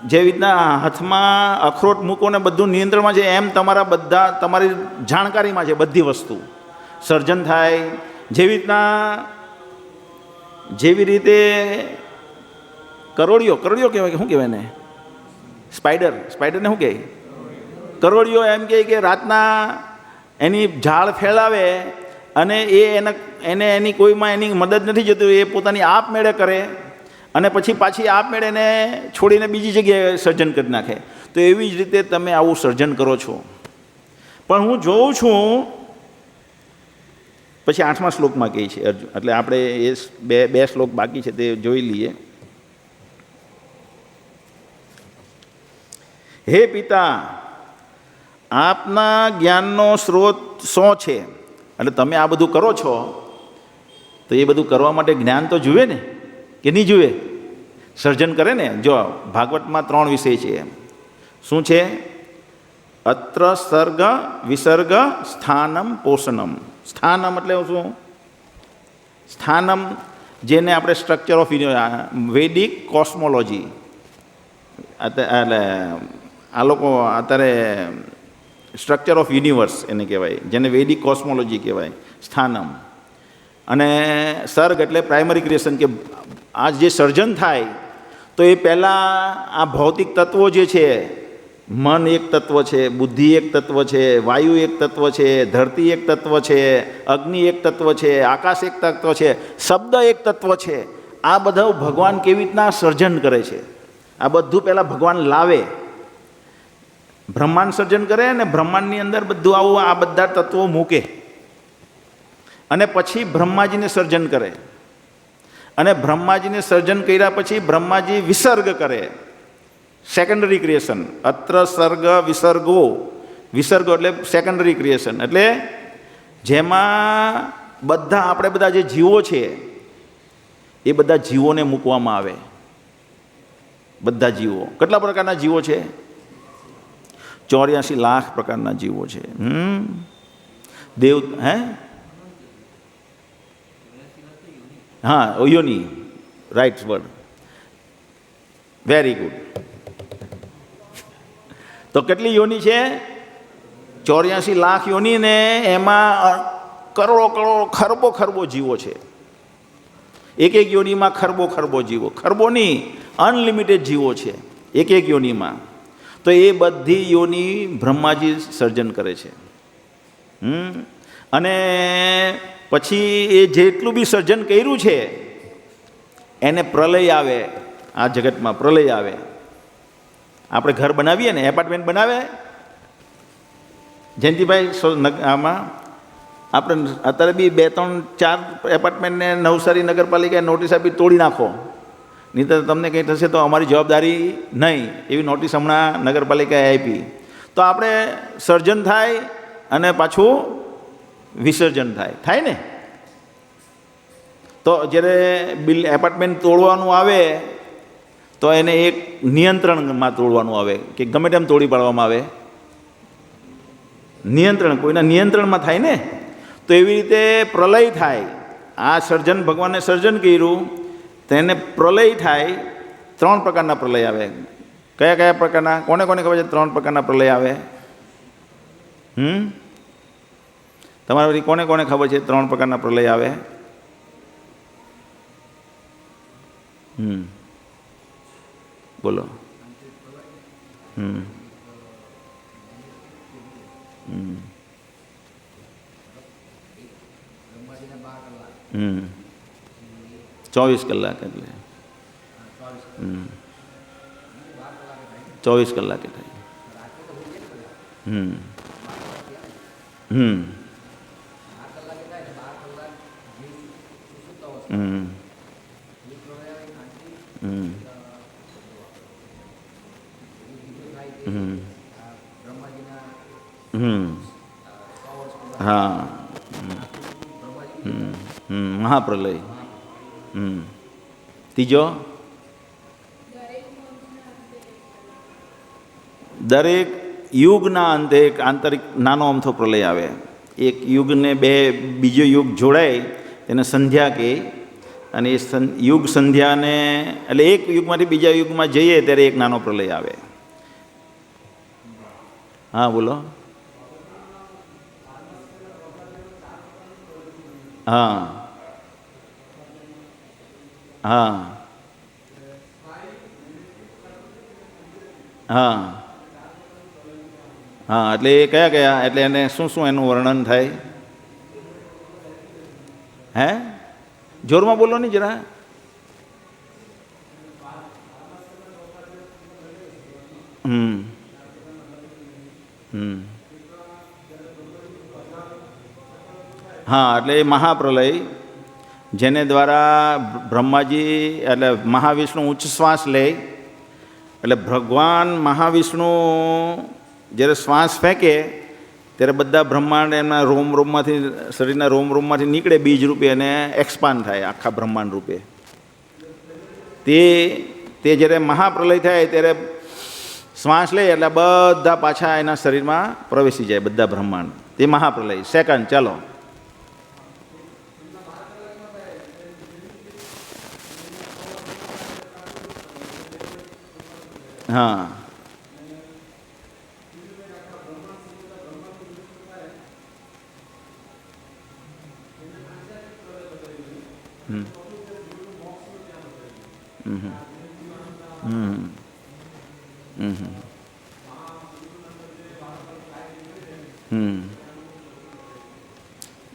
જે રીતના હાથમાં અખરોટ મૂકો ને બધું નિયંત્રણમાં છે, એમ તમારી જાણકારીમાં છે બધી વસ્તુ. સર્જન થાય જેવી રીતે કરોળિયો કહેવાય કે શું કહેવાય ને? સ્પાઈડરને શું કહે? કરોળિયો એમ કહે કે રાતના એની ઝાડ ફેલાવે અને એને એની કોઈમાં એની મદદ નથી જતી, એ પોતાની આપમેળે કરે અને પછી પાછી આપમેળે એને છોડીને બીજી જગ્યાએ સર્જન કરી નાખે. તો એવી જ રીતે તમે આવું સર્જન કરો છો. પણ હું જોઉં છું, પછી 8મા શ્લોકમાં કહે છે અર્જુન. એટલે આપણે એ બે શ્લોક બાકી છે તે જોઈ લઈએ. હે પિતા, આપના જ્ઞાનનો સ્ત્રોત શું છે? એટલે તમે આ બધું કરો છો તો એ બધું કરવા માટે જ્ઞાન તો જુએ ને, કે નહીં જુએ? સર્જન કરે ને. જો ભાગવતમાં 3 વિષય છે. શું છે? અત્ર સર્ગ વિસર્ગ સ્થાનમ પોષણમ. સ્થાનમ એટલે શું? સ્થાનમ જેને આપણે સ્ટ્રક્ચર ઓફ વૈદિક કોસ્મોલોજી, એટલે આ લોકો અત્યારે સ્ટ્રક્ચર ઓફ યુનિવર્સ એને કહેવાય, જેને વૈદિક કોસ્મોલોજી કહેવાય, સ્થાનમ. અને સર્ગ એટલે પ્રાઇમરી ક્રિએશન, કે આ જે સર્જન થાય તો એ પહેલાં આ ભૌતિક તત્વો જે છે, મન એક તત્વ છે, બુદ્ધિ એક તત્વ છે, વાયુ એક તત્વ છે, ધરતી એક તત્વ છે, અગ્નિ એક તત્વ છે, આકાશ એક તત્વ છે, શબ્દ એક તત્વ છે. આ બધા ભગવાન કેવી રીતના સર્જન કરે છે? આ બધું પહેલાં ભગવાન લાવે, બ્રહ્માંડ સર્જન કરે અને બ્રહ્માંડની અંદર બધું આવું આ બધા તત્વો મૂકે અને પછી બ્રહ્માજીને સર્જન કરે. અને બ્રહ્માજીને સર્જન કર્યા પછી બ્રહ્માજી વિસર્ગ કરે, સેકન્ડરી ક્રિએશન. અત્ર સર્ગ વિસર્ગો એટલે સેકન્ડરી ક્રિએશન, એટલે જેમાં આપણે બધા જે જીવો છે એ બધા જીવોને મૂકવામાં આવે. બધા જીવો, કેટલા પ્રકારના જીવો છે? 84 લાખ પ્રકારના જીવો છે. હા, યોની, રાઈટ વર્ડ, વેરી ગુડ. તો કેટલી યોની છે? 84 લાખ યોની ને એમાં કરોડો કરોડો ખરબો ખરબો જીવો છે. એક એક યોનીમાં ખરબો ખરબો જીવો, ખરબો નહીં, અનલિમિટેડ જીવો છે એક એક યોનીમાં. તો એ બધી યોની બ્રહ્માજી સર્જન કરે છે. અને પછી એ જેટલું બી સર્જન કર્યું છે એને પ્રલય આવે, આ જગતમાં પ્રલય આવે. આપણે ઘર બનાવીએ ને, એપાર્ટમેન્ટ બનાવે જયંતિભાઈ, આમાં આપણે અત્યારે બી 2, 3, 4 એપાર્ટમેન્ટને નવસારી નગરપાલિકાએ નોટિસ આપી તોડી નાખો, નહીં તો તમને કંઈ થશે તો અમારી જવાબદારી નહીં, એવી નોટિસ હમણાં નગરપાલિકાએ આપી. તો આપણે સર્જન થાય અને પાછું વિસર્જન થાય ને. તો જ્યારે એપાર્ટમેન્ટ તોડવાનું આવે તો એને એક નિયંત્રણમાં તોડવાનું આવે કે ગમે તેમ તોડી પાડવામાં આવે, નિયંત્રણ, કોઈના નિયંત્રણમાં થાય ને. તો એવી રીતે પ્રલય થાય. આ સર્જન ભગવાને સર્જન કર્યું તેને પ્રલય થાય. 3 પ્રકારના પ્રલય આવે. કયા કયા પ્રકારના? કોને કોને ખબર છે 3 પ્રકારના પ્રલય આવે? તમારા બધી કોને કોને ખબર છે 3 પ્રકારના પ્રલય આવે? બોલો. હમ 24 કલાક એટલે 24 કલાકે થાય. હા, મહાપ્રલય. ત્રીજો, દરેક યુગના અંતે એક આંતરિક નાનો અમથો પ્રલય આવે. એક યુગને બીજો યુગ જોડાય તેને સંધ્યા કહે. અને એ યુગ સંધ્યાને એટલે એક યુગમાંથી બીજા યુગમાં જઈએ ત્યારે એક નાનો પ્રલય આવે. હા બોલો. હા હા હા હા, એટલે એ કયા કયા, એટલે એને શું શું એનું વર્ણન થાય? હે, જોરમાં બોલો ને જરા. હા, એટલે એ મહાપ્રલય જેને દ્વારા બ્રહ્માજી એટલે મહાવિષ્ણુ ઉચ્ચ શ્વાસ લે. એટલે ભગવાન મહાવિષ્ણુ જ્યારે શ્વાસ ફેંકે ત્યારે બધા બ્રહ્માંડ એમના રોમમાંથી, શરીરના રોમમાંથી નીકળે બીજ રૂપે અને એક્સપાન્ડ થાય આખા બ્રહ્માંડ રૂપે. તે જ્યારે મહાપ્રલય થાય ત્યારે શ્વાસ લે એટલે બધા પાછા એના શરીરમાં પ્રવેશી જાય બધા બ્રહ્માંડ. તે મહાપ્રલય. સેકન્ડ, ચાલો. હા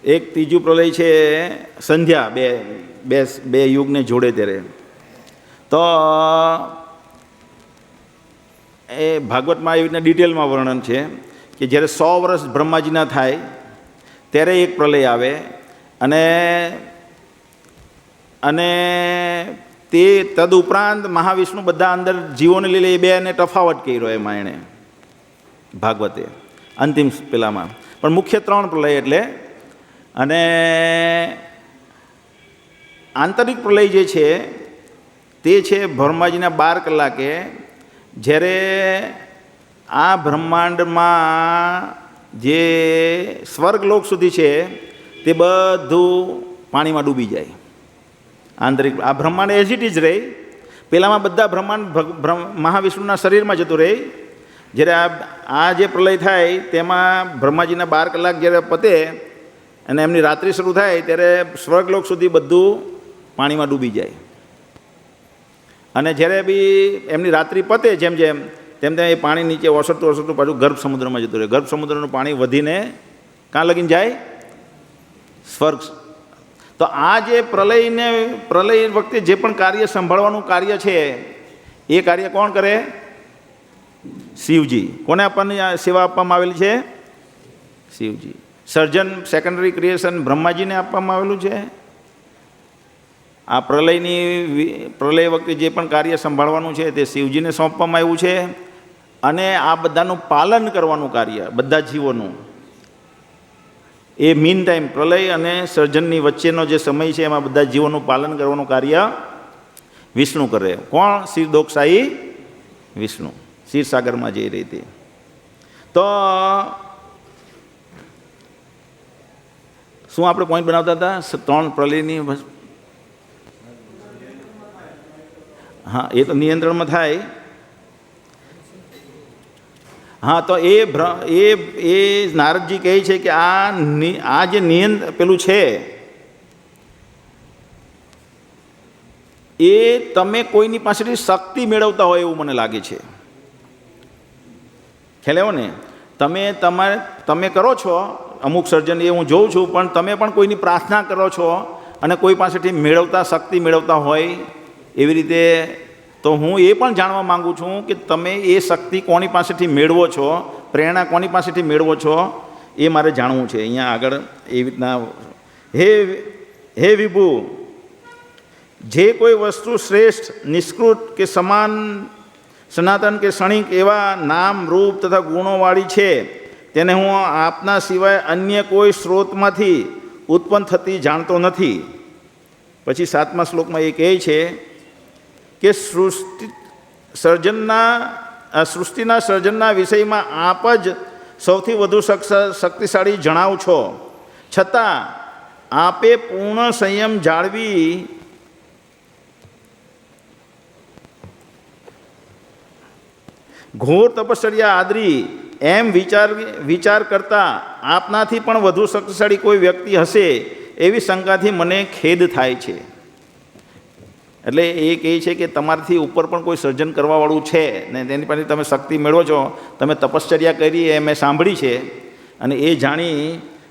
એક ત્રીજું પ્રલય છે સંધ્યા. બે યુગને જોડે ત્યારે. તો એ ભાગવતમાં એવી રીતના ડિટેલમાં વર્ણન છે કે જ્યારે 100 વર્ષ બ્રહ્માજીના થાય ત્યારે એક પ્રલય આવે. અને તે તદુપરાંત મહાવિષ્ણુ બધા અંદર જીવોને લીધે એ બેને તફાવત કર્યો એમાં એણે ભાગવતે અંતિમ પેલામાં. પણ મુખ્ય 3 પ્રલય એટલે. અને આંતરિક પ્રલય જે છે તે છે બ્રહ્માજીના 12 કલાકે, જ્યારે આ બ્રહ્માંડમાં જે સ્વર્ગલોક સુધી છે તે બધું પાણીમાં ડૂબી જાય. આંતરિક આ બ્રહ્માંડ એઝ ઇટ ઇઝ રહે. પહેલાંમાં બધા બ્રહ્માંડ મહાવિષ્ણુના શરીરમાં જતું રહે. જ્યારે આ જે પ્રલય થાય તેમાં બ્રહ્માજીના 12 કલાક જ્યારે પતે અને એમની રાત્રિ શરૂ થાય ત્યારે સ્વર્ગલોક સુધી બધું પાણીમાં ડૂબી જાય. અને જ્યારે બી એમની રાત્રિ પતે જેમ જેમ તેમ તેમ એ પાણી નીચે ઓસરતું ઓસરતું પાછું ગર્ભ સમુદ્રમાં જતું રહે. ગર્ભ સમુદ્રનું પાણી વધીને ક્યાં લગીને જાય? સ્વર્ગ. તો આ જે પ્રલય વખતે જે પણ કાર્ય સંભાળવાનું કાર્ય છે એ કાર્ય કોણ કરે? શિવજી. કોને આપવાની સેવા આપવામાં આવેલી છે? શિવજી. સર્જન સેકન્ડરી ક્રિએશન બ્રહ્માજીને આપવામાં આવેલું છે. આ પ્રલય વખતે જે પણ કાર્ય સંભાળવાનું છે તે શિવજીને સોંપવામાં આવ્યું છે. અને આ બધાનું પાલન કરવાનું કાર્ય બધા જીવોનું એ મીન ટાઈમ પ્રલય અને સર્જનની વચ્ચેનો જે સમય છે એમાં બધા જીવોનું પાલન કરવાનું કાર્ય વિષ્ણુ કરે. કોણ? ક્ષીરદોક્ષાયી વિષ્ણુ. ક્ષીરસાગરમાં જઈ રહી હતી. તો શું આપણે પોઈન્ટ બનાવતા હતા? 3 પ્રલયની. હા, એ તો નિયંત્રણમાં થાય. હા, તો એ નારદજી કહે છે કે આ જે પેલું છે એ તમે કોઈની પાસેથી શક્તિ મેળવતા હોય એવું મને લાગે છે. ખ્યાલ આવ્યો ને? તમે કરો છો અમુક સર્જન, એ હું જોઉં છું, પણ તમે પણ કોઈની પ્રાર્થના કરો છો અને કોઈ પાસેથી શક્તિ મેળવતા હોય એવી રીતે. તો હું એ પણ જાણવા માગું છું કે તમે એ શક્તિ કોની પાસેથી મેળવો છો, પ્રેરણા કોની પાસેથી મેળવો છો, એ મારે જાણવું છે. અહીંયા આગળ એવી રીતના, હે વિભુ, જે કોઈ વસ્તુ શ્રેષ્ઠ, નિષ્કૃત કે સમાન, સનાતન કે ક્ષણિક એવા નામ, રૂપ તથા ગુણોવાળી છે તેને હું આપના સિવાય અન્ય કોઈ સ્ત્રોતમાંથી ઉત્પન્ન થતી જાણતો નથી. પછી 7મા શ્લોકમાં એ કહે છે કે સૃષ્ટિના સર્જનના વિષયમાં આપ જ સૌથી વધુ શક્તિશાળી જણાવ છો, છતાં આપે પૂર્ણ સંયમ જાળવી ઘોર તપશ્ચર્યા આદરી એમ વિચાર કરતા આપનાથી પણ વધુ શક્તિશાળી કોઈ વ્યક્તિ હશે એવી શંકાથી મને ખેદ થાય છે. એટલે એ કહે છે કે તમારાથી ઉપર પણ કોઈ સર્જન કરવાવાળું છે ને તેની પાસે તમે શક્તિ મેળવો છો, તમે તપશ્ચર્યા કરી એ મેં સાંભળી છે અને એ જાણી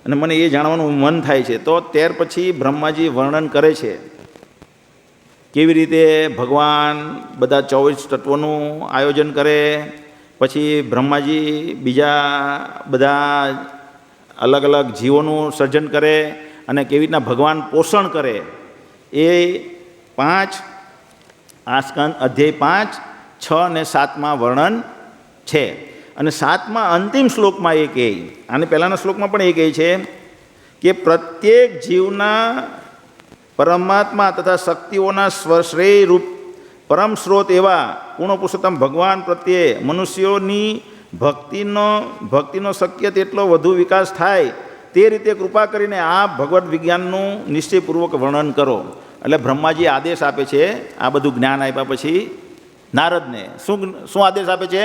અને મને એ જાણવાનું મન થાય છે. તો ત્યાર પછી બ્રહ્માજી વર્ણન કરે છે કેવી રીતે ભગવાન બધા 24 તત્વોનું આયોજન કરે, પછી બ્રહ્માજી બીજા બધા અલગ અલગ જીવોનું સર્જન કરે અને કેવી રીતના ભગવાન પોષણ કરે. એ 5 આ સ્કંદ અધ્યાય 5, 6 અને 7માં વર્ણન છે. અને 7મા અંતિમ શ્લોકમાં એ કહે, આને પહેલાંના શ્લોકમાં પણ એ કહે છે કે પ્રત્યેક જીવના પરમાત્મા તથા શક્તિઓના શ્રેય રૂપ પરમ સ્ત્રોત એવા પૂર્ણ પુરુષોત્તમ ભગવાન પ્રત્યે મનુષ્યોની ભક્તિનો શક્ય તેટલો વધુ વિકાસ થાય તે રીતે કૃપા કરીને આ ભગવદ્ વિજ્ઞાનનું નિશ્ચયપૂર્વક વર્ણન કરો. એટલે બ્રહ્માજી આદેશ આપે છે, આ બધું જ્ઞાન આપ્યા પછી નારદને શું આદેશ આપે છે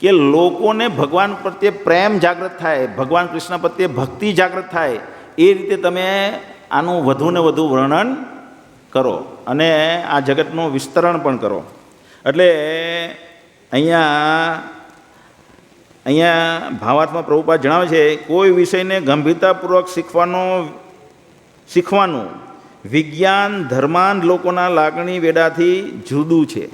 કે લોકોને ભગવાન પ્રત્યે પ્રેમ જાગૃત થાય, ભગવાન કૃષ્ણ પ્રત્યે ભક્તિ જાગૃત થાય, એ રીતે તમે આનું વધુ ને વધુ વર્ણન કરો અને આ જગતનું વિસ્તરણ પણ કરો. એટલે અહીંયા ભાવાર્થમાં પ્રભુપાદ જણાવે છે, કોઈ વિષયને ગંભીરતાપૂર્વક શીખવાનું વિજ્ઞાન ધર્માંધ લોકોના લાગણી વેડાથી જુદું છે.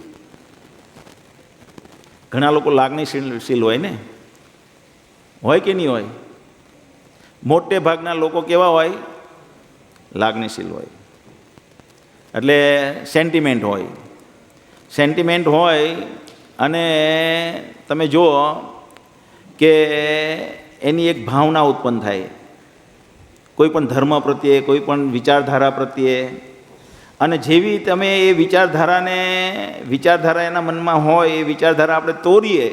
ઘણા લોકો લાગણીશીલ હોય ને, હોય કે નહીં હોય? મોટે ભાગના લોકો કેવા હોય? લાગણીશીલ હોય. એટલે સેન્ટિમેન્ટ હોય અને તમે જુઓ કે એની એક ભાવના ઉત્પન્ન થાય કોઈ પણ ધર્મ પ્રત્યે, કોઈ પણ વિચારધારા પ્રત્યે. અને જેવી તમે એ વિચારધારા એના મનમાં હોય, એ વિચારધારા આપણે તોડીએ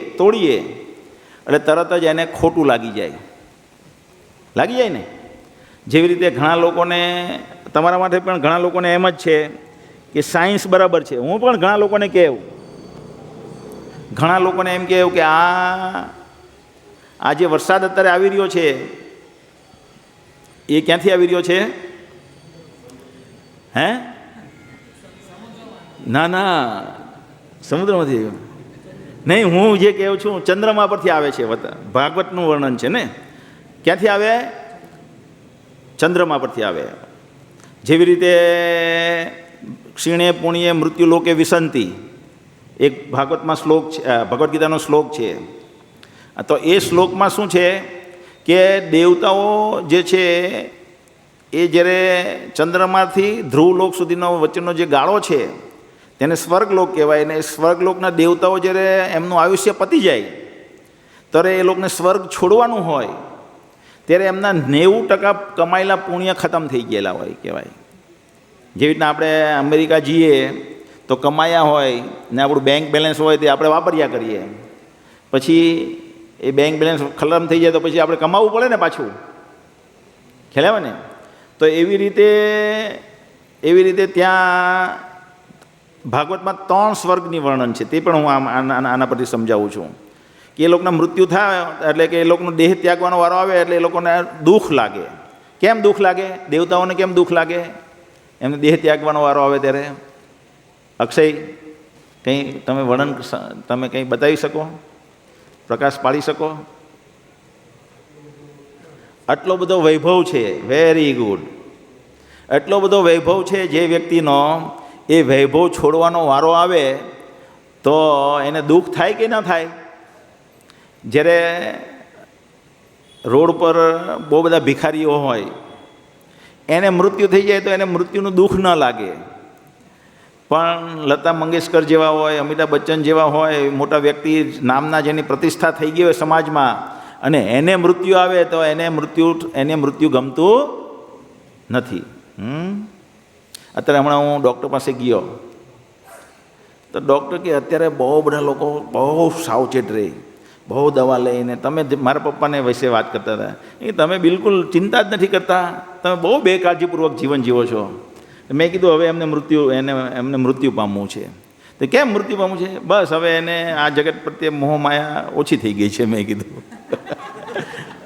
એટલે તરત જ એને ખોટું લાગી જાય ને. જેવી રીતે ઘણા લોકોને, તમારા માટે પણ ઘણા લોકોને એમ જ છે કે સાયન્સ બરાબર છે. હું પણ ઘણા લોકોને કહેવું ઘણા લોકોને એમ કહેવું કે આ જે વરસાદ અત્યારે આવી રહ્યો છે એ ક્યાંથી આવી રહ્યો છે? હે? ના ના, સમુદ્રમાંથી નહીં, હું જે કહું છું ચંદ્રમા પરથી આવે છે. ભાગવતનું વર્ણન છે ને, ક્યાંથી આવે? ચંદ્રમા પરથી આવે. જેવી રીતે ક્ષીણે પુણ્યે મૃત્યુ લોકે વિસંતિ, એક ભાગવતમાં શ્લોક છે, ભગવદ્ ગીતાનો શ્લોક છે. તો એ શ્લોકમાં શું છે કે દેવતાઓ જે છે એ જ્યારે ચંદ્રમાંથી ધ્રુવલોક સુધીનો વચ્ચેનો જે ગાળો છે તેને સ્વર્ગલોક કહેવાય. ને સ્વર્ગલોકના દેવતાઓ જ્યારે એમનું આયુષ્ય પતી જાય ત્યારે એ લોકોને સ્વર્ગ છોડવાનું હોય ત્યારે એમના 90% કમાયેલા પુણ્ય ખતમ થઈ ગયેલા હોય કહેવાય. જેવી રીતના આપણે અમેરિકા જઈએ તો કમાયા હોય ને આપણું બેંક બેલેન્સ હોય તે આપણે વાપર્યા કરીએ, પછી એ બેંક બેલેન્સ ખતમ થઈ જાય તો પછી આપણે કમાવવું પડે ને પાછું, ખ્યાલ આવે ને? તો એવી રીતે ત્યાં ભાગવતમાં 3 સ્વર્ગની વર્ણન છે. તે પણ હું આના પરથી સમજાવું છું કે એ લોકોના મૃત્યુ થાય એટલે કે એ લોકોનો દેહ ત્યાગવાનો વારો આવે એટલે એ લોકોને દુઃખ લાગે. કેમ દુઃખ લાગે? દેવતાઓને કેમ દુઃખ લાગે એમને દેહ ત્યાગવાનો વારો આવે ત્યારે? અક્ષય, કંઈ તમે વર્ણન તમે કંઈ બતાવી શકો, પ્રકાશ પાડી શકો? આટલો બધો વૈભવ છે, વેરી ગુડ. એટલો બધો વૈભવ છે જે વ્યક્તિનો, એ વૈભવ છોડવાનો વારો આવે તો એને દુઃખ થાય કે ન થાય? જ્યારે રોડ પર બહુ બધા ભિખારીઓ હોય એને મૃત્યુ થઈ જાય તો એને મૃત્યુનું દુઃખ ન લાગે, પણ લતા મંગેશકર જેવા હોય, અમિતાભ બચ્ચન જેવા હોય, મોટા વ્યક્તિ નામના જેની પ્રતિષ્ઠા થઈ ગઈ હોય સમાજમાં, અને એને મૃત્યુ આવે તો એને મૃત્યુ ગમતું નથી. અત્યારે હમણાં હું ડૉક્ટર પાસે ગયો તો ડૉક્ટર કે અત્યારે બહુ બધા લોકો બહુ સાવચેત રહે, બહુ દવા લઈને. તમે મારા પપ્પાને વિશે વાત કરતા હતા એ તમે બિલકુલ ચિંતા જ નથી કરતા, તમે બહુ બેકાળજીપૂર્વક જીવન જીવો છો. મેં કીધું હવે એમને મૃત્યુ પામવું છે. તો કેમ મૃત્યુ પામવું છે? બસ હવે એને આ જગત પ્રત્યે મોહમાયા ઓછી થઈ ગઈ છે, મેં કીધું.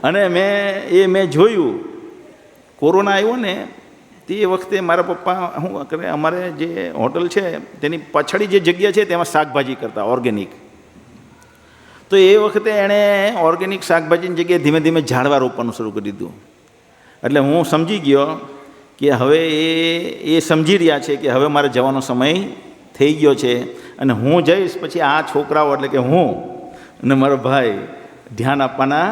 અને મેં જોયું કોરોના આવ્યો ને તે વખતે મારા પપ્પા શું કરે, અમારે જે હોટલ છે તેની પાછળી જે જગ્યા છે તેમાં શાકભાજી કરતા ઓર્ગેનિક. તો એ વખતે એણે ઓર્ગેનિક શાકભાજીની જગ્યાએ ધીમે ધીમે ઝાડવા રોપવાનું શરૂ કરી દીધું. એટલે હું સમજી ગયો કે હવે એ સમજી રહ્યા છે કે હવે મારે જવાનો સમય થઈ ગયો છે અને હું જઈશ પછી આ છોકરાઓ એટલે કે હું અને મારો ભાઈ ધ્યાન આપવાના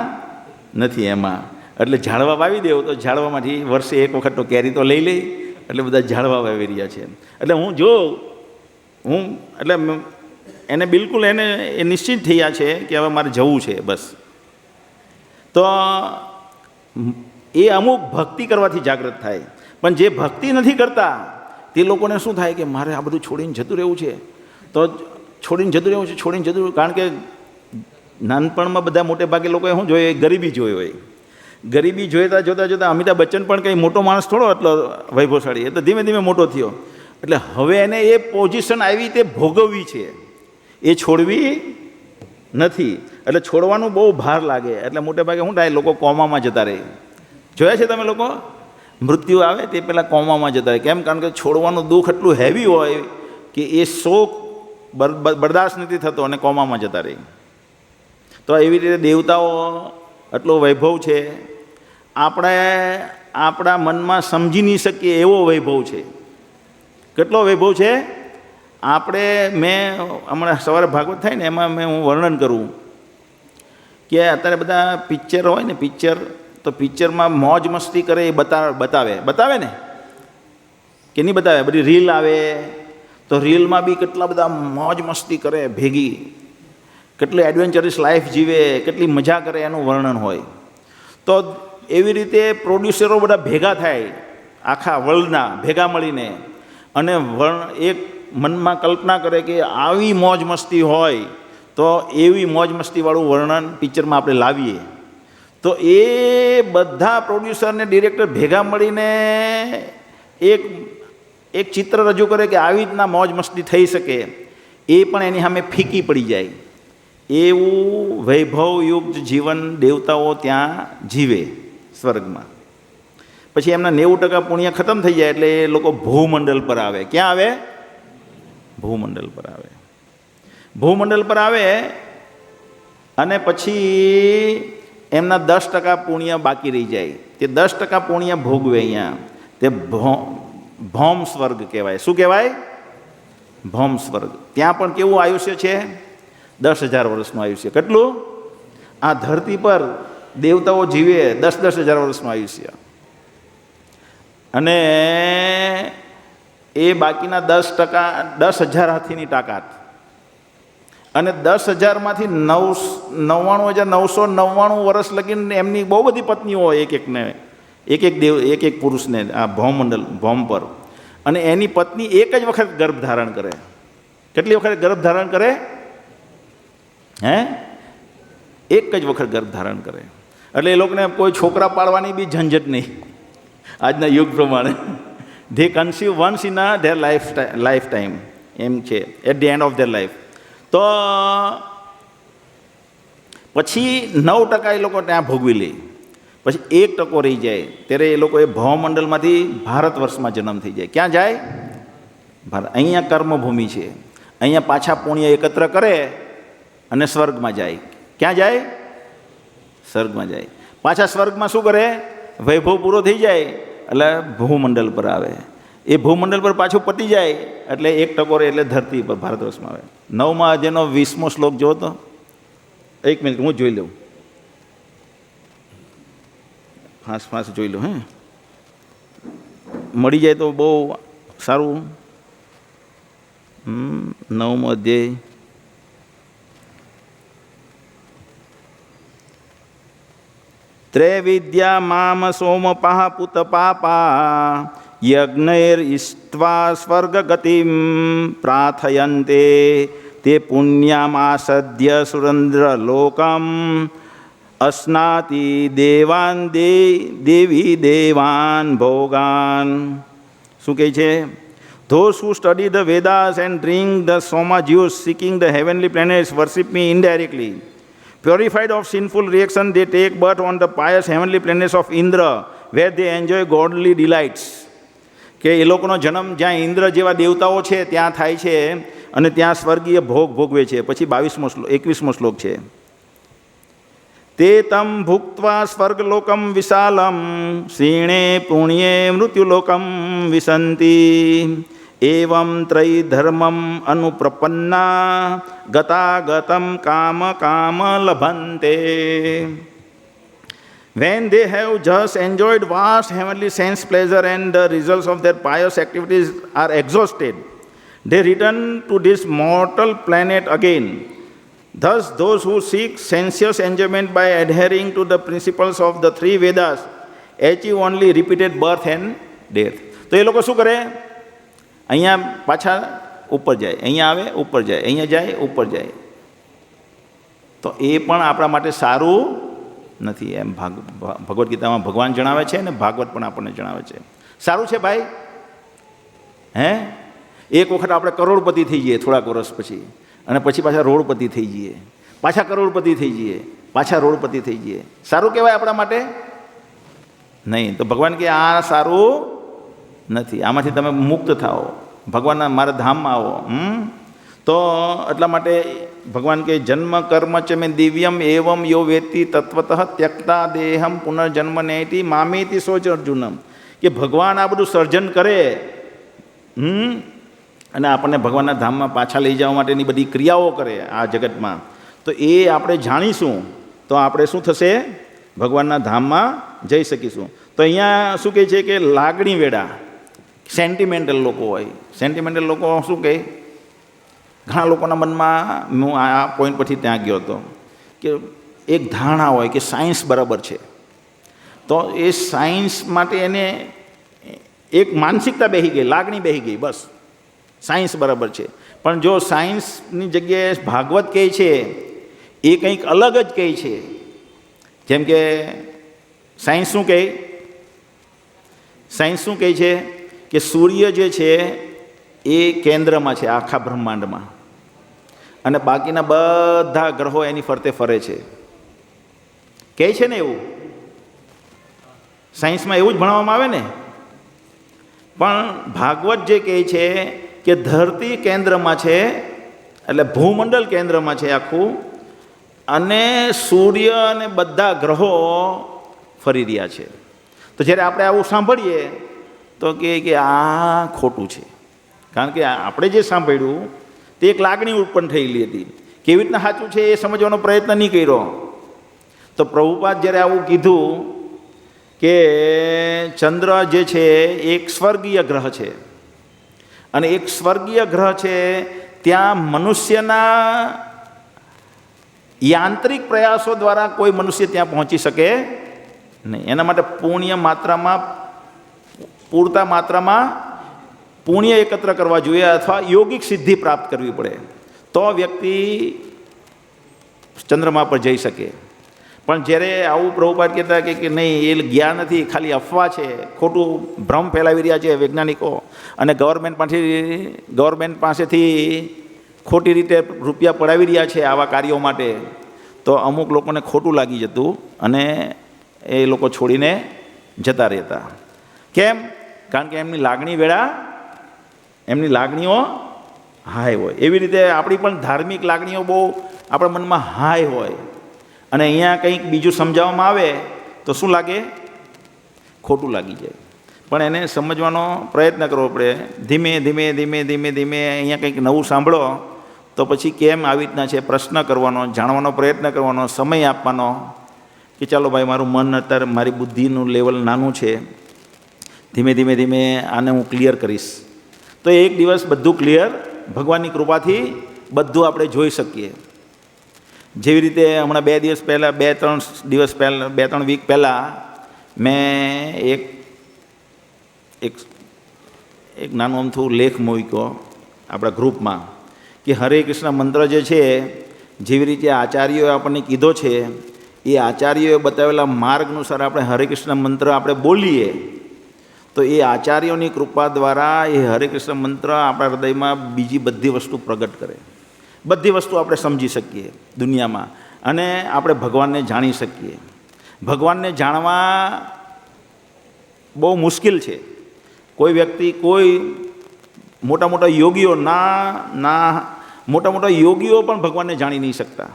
નથી એમાં. એટલે ઝાડવા વાવી દેવું તો ઝાડવામાંથી વર્ષે એક વખત તો કેરી તો લઈ લઈ, એટલે બધા ઝાડવા વાવી રહ્યા છે. એટલે એટલે એને બિલકુલ એ નિશ્ચિત થયા છે કે હવે મારે જવું છે બસ. તો એ અમુક ભક્તિ કરવાથી જાગૃત થાય, પણ જે ભક્તિ નથી કરતા તે લોકોને શું થાય કે મારે આ બધું છોડીને જતું રહેવું છે, તો છોડીને જતું રહેવું છે, કારણ કે નાનપણમાં બધા મોટે ભાગે લોકોએ શું જોઈએ? ગરીબી જોઈ હોય. ગરીબી જોતા અમિતાભ બચ્ચન પણ કંઈ મોટો માણસ થોડો એટલો વૈભવશાળી, એ તો ધીમે ધીમે મોટો થયો. એટલે હવે એને એ પોઝિશન આવી તે ભોગવવી છે, એ છોડવી નથી. એટલે છોડવાનું બહુ ભાર લાગે. એટલે મોટે ભાગે શું થાય? લોકો કોમામાં જતા રહે. જોયા છે તમે લોકો? મૃત્યુ આવે તે પહેલાં કોમામાં જતા રહે. કેમ? કારણ કે છોડવાનું દુઃખ એટલું હેવી હોય કે એ શોક બરદાસ્ત નથી થતો અને કોમામાં જતા રહે. તો એવી રીતે દેવતાઓ આટલો વૈભવ છે, આપણે આપણા મનમાં સમજી નહીં શકીએ એવો વૈભવ છે. કેટલો વૈભવ છે? મેં હમણાં સવારે ભાગવત થાય ને એમાં હું વર્ણન કરું કે અત્યારે બધા પિક્ચર હોય ને, તો પિક્ચરમાં મોજ મસ્તી કરે એ બતાવે ને કે નહીં બતાવે? બધી રીલ આવે તો રીલમાં બી કેટલા બધા મોજ મસ્તી કરે ભેગી, કેટલી એડવેન્ચરસ લાઈફ જીવે, કેટલી મજા કરે એનું વર્ણન હોય. તો એવી રીતે પ્રોડ્યુસરો બધા ભેગા થાય આખા વર્લ્ડના ભેગા મળીને અને એક મનમાં કલ્પના કરે કે આવી મોજ મસ્તી હોય તો એવી મોજ મસ્તીવાળું વર્ણન પિક્ચરમાં આપણે લાવીએ. તો એ બધા પ્રોડ્યુસર ને ડિરેક્ટર ભેગા મળીને એક ચિત્ર રજૂ કરે કે આવી રીતના મોજ મસ્તી થઈ શકે, એ પણ એની સામે ફીકી પડી જાય. એવું વૈભવયુક્ત જીવન દેવતાઓ ત્યાં જીવે સ્વર્ગમાં. પછી એમના 90% પુણ્ય ખતમ થઈ જાય એટલે એ લોકો ભૂમંડળ પર આવે. ક્યાં આવે? ભૂમંડળ પર આવે. ભૂમંડળ પર આવે અને પછી એમના 10% પુણ્ય બાકી રહી જાય. તે 10% પુણ્ય ભોગવે અહીંયા. તે ભૌમ સ્વર્ગ કહેવાય. શું કહેવાય? ભૌમ સ્વર્ગ. ત્યાં પણ કેવું આયુષ્ય છે? 10,000 વર્ષનું આયુષ્ય. કેટલું? આ ધરતી પર દેવતાઓ જીવે 10,000 વર્ષનું આયુષ્ય. અને એ બાકીના 10,000 હાથીની તાકાત. અને 10,000માંથી 99,999 વર્ષ લગીને એમની બહુ બધી પત્નીઓ હોય, એક એક પુરુષને આ ભૌમ પર. અને એની પત્ની એક જ વખત ગર્ભ ધારણ કરે. કેટલી વખત ગર્ભ ધારણ કરે? એક જ વખત ગર્ભ ધારણ કરે. એટલે એ લોકોને કોઈ છોકરા પાડવાની બી ઝંઝટ નહીં આજના યુગ પ્રમાણે. They conceive once in their lifetime, એમ છે, at the end of their life. તો પછી 9% એ લોકો ત્યાં ભોગવી લે. પછી 1% રહી જાય ત્યારે એ લોકો એ ભવમંડળમાંથી ભારત વર્ષમાં જન્મ થઈ જાય. ક્યાં જાય? ભારત. અહીંયા કર્મભૂમિ છે. અહીંયા પાછા પુણ્ય એકત્ર કરે અને સ્વર્ગમાં જાય. ક્યાં જાય? સ્વર્ગમાં જાય. પાછા સ્વર્ગમાં શું કરે? વૈભવ પૂરો થઈ જાય એટલે ભૂમંડળ પર આવે. એ ભૂમંડળ પર પાછું પતી જાય એટલે 1% રહે એટલે ધરતી પર ભારત વર્ષમાં આવે. 9મા અધ્યાયનો 20મો શ્લોક જો તો. એક મિનિટ હું જોઈ લઉં, ફાસ જોઈ લો. મળી જાય તો બહુ સારું. 9મો અધ્યાય ત્રૈવિદ્યા મામ સોમપાહ પુત પાપા યજ્ઞૈર્ઈષ્ટ્વા સ્વર્ગગતિમ પ્રાર્થયન્તે તે પુણ્યામાસદ્ય સુરેન્દ્રલોકમ અસ્નાતિ દેવાન દેવી દેવાન ભોગાન. શું કહે છે? Those who study the Vedas and drink the Soma juice, seeking the heavenly planets, worship me indirectly. Purified of sinful reaction, they take birth on the pious heavenly planets of Indra, where they enjoy godly delights. કે એ લોકોનો જન્મ જ્યાં ઇન્દ્ર જેવા દેવતાઓ છે ત્યાં થાય છે અને ત્યાં સ્વર્ગીય ભોગ ભોગવે છે. પછી 21મો શ્લોક છે. તે તમ ભુક્ત્વા સ્વર્ગલોકમ વિશાલમ ક્ષીણે પુણ્યે મૃત્યુલોકમ વિશંતિ એવં ત્રૈધર્મમ અનુપ્રપન્ના ગતાગતમ કામ કામ લભન્તે. When they have just enjoyed vast heavenly sense pleasure and the results of their pious activities are exhausted, they return to this mortal planet again. Thus, those who seek sensuous enjoyment by adhering to the principles of the 3 Vedas achieve only repeated birth and death. તો એ લોકો શું કરે? અહીંયા પાછા ઉપર જાય, અહીંયા આવે ઉપર જાય, અહીંયા જાય ઉપર જાય. તો એ પણ આપણા માટે સારું નથી. એમ ભગવદ્ ગીતામાં ભગવાન જણાવે છે ને ભાગવત પણ આપણને જણાવે છે. સારું છે ભાઈ? એક વખત આપણે કરોડપતિ થઈ જઈએ થોડાક વર્ષ પછી, અને પછી પાછા રોડપતિ થઈ જઈએ, પાછા કરોડપતિ થઈ જઈએ, પાછા રોડપતિ થઈ જઈએ. સારું કહેવાય આપણા માટે? નહીં. તો ભગવાન કે આ સારું નથી. આમાંથી તમે મુક્ત થાઓ, ભગવાનના મારા ધામમાં આવો. તો એટલા માટે ભગવાન કે જન્મ કર્મ ચ મે દિવ્યમ એવમ યો વેત્તિ તત્વતઃ ત્યક્તા દેહમ પુનર્જન્મ નેતિ મામેતિ સોચ અર્જુનમ. કે ભગવાન આ બધું સર્જન કરે અને આપણને ભગવાનના ધામમાં પાછા લઈ જવા માટેની બધી ક્રિયાઓ કરે આ જગતમાં, તો એ આપણે જાણીશું તો આપણે શું થશે? ભગવાનના ધામમાં જઈ શકીશું. તો અહીંયા શું કહે છે કે લાગણી વેડા, સેન્ટિમેન્ટલ લોકો હોય. સેન્ટિમેન્ટલ લોકો શું કહે? ઘણા લોકોના મનમાં, હું આ પોઈન્ટ પરથી ત્યાં ગયો હતો કે એક ધારણા હોય કે સાયન્સ બરાબર છે, તો એ સાયન્સ માટે એને એક માનસિકતા બેસી ગઈ, લાગણી બેસી ગઈ, બસ સાયન્સ બરાબર છે. પણ જો સાયન્સની જગ્યાએ ભાગવત કહે છે એ કંઈક અલગ જ કહે છે. જેમ કે સાયન્સ શું કહે? સાયન્સ શું કહે છે કે સૂર્ય જે છે એ કેન્દ્રમાં છે આખા બ્રહ્માંડમાં, અને બાકીના બધા ગ્રહો એની ફરતે ફરે છે. કહે છે ને એવું, સાયન્સમાં એવું જ ભણાવવામાં આવે ને. પણ ભાગવત જે કહે છે કે ધરતી કેન્દ્રમાં છે, એટલે ભૂમંડળ કેન્દ્રમાં છે આખું, અને સૂર્ય અને બધા ગ્રહો ફરી રહ્યા છે. તો જ્યારે આપણે આવું સાંભળીએ તો કે આ ખોટું છે. કારણ કે આપણે જે સાંભળ્યું તે એક લાગણી ઉત્પન્ન થયેલી હતી. કેવી રીતના સાચું છે એ સમજવાનો પ્રયત્ન નહીં કર્યો. તો પ્રભુપાદ જ્યારે આવું કીધું કે ચંદ્ર જે છે એક સ્વર્ગીય ગ્રહ છે, અને એક સ્વર્ગીય ગ્રહ છે, ત્યાં મનુષ્યના યાંત્રિક પ્રયાસો દ્વારા કોઈ મનુષ્ય ત્યાં પહોંચી શકે નહીં. એના માટે પૂરતા માત્રામાં પુણ્ય એકત્ર કરવા જોઈએ, અથવા યોગિક સિદ્ધિ પ્રાપ્ત કરવી પડે, તો વ્યક્તિ ચંદ્રમા પર જઈ શકે. પણ જ્યારે આવું પ્રભુપાદ કહેતા કે નહીં, એ ગયા નથી, ખાલી અફવા છે, ખોટું ભ્રમ ફેલાવી રહ્યા છે વૈજ્ઞાનિકો, અને ગવર્મેન્ટ પાસેથી ખોટી રીતે રૂપિયા પડાવી રહ્યા છે આવા કાર્યો માટે, તો અમુક લોકોને ખોટું લાગી જતું અને એ લોકો છોડીને જતા રહેતા. કેમ? કારણ કે એમની લાગણીઓ હાઈ હોય. એવી રીતે આપણી પણ ધાર્મિક લાગણીઓ બહુ આપણા મનમાં હાઈ હોય, અને અહીંયા કંઈક બીજું સમજાવવામાં આવે તો શું લાગે? ખોટું લાગી જાય. પણ એને સમજવાનો પ્રયત્ન કરવો પડે. ધીમે ધીમે ધીમે ધીમે ધીમે અહીંયા કંઈક નવું સાંભળો તો પછી કેમ આવી રીતના છે, પ્રશ્ન કરવાનો, જાણવાનો પ્રયત્ન કરવાનો, સમય આપવાનો કે ચાલો ભાઈ, મારું મન અત્યારે, મારી બુદ્ધિનું લેવલ નાનું છે, ધીમે ધીમે ધીમે આને હું ક્લિયર કરીશ. તો એક દિવસ બધું ક્લિયર, ભગવાનની કૃપાથી બધું આપણે જોઈ શકીએ. જેવી રીતે હમણાં 2-3 વીક પહેલાં મેં એક નાનું અમથું લેખ મૂક્યો આપણા ગ્રુપમાં કે હરે કૃષ્ણ મંત્ર જે છે, જેવી રીતે આચાર્યોએ આપણને કીધો છે, એ આચાર્યોએ બતાવેલા માર્ગ અનુસાર આપણે હરે કૃષ્ણ મંત્ર આપણે બોલીએ તો એ આચાર્યોની કૃપા દ્વારા એ હરે કૃષ્ણ મંત્ર આપણા હૃદયમાં બીજી બધી વસ્તુ પ્રગટ કરે. બધી વસ્તુ આપણે સમજી શકીએ દુનિયામાં, અને આપણે ભગવાનને જાણી શકીએ. ભગવાનને જાણવા બહુ મુશ્કેલ છે. કોઈ વ્યક્તિ, કોઈ મોટા યોગીઓ મોટા યોગીઓ પણ ભગવાનને જાણી નહીં શકતા.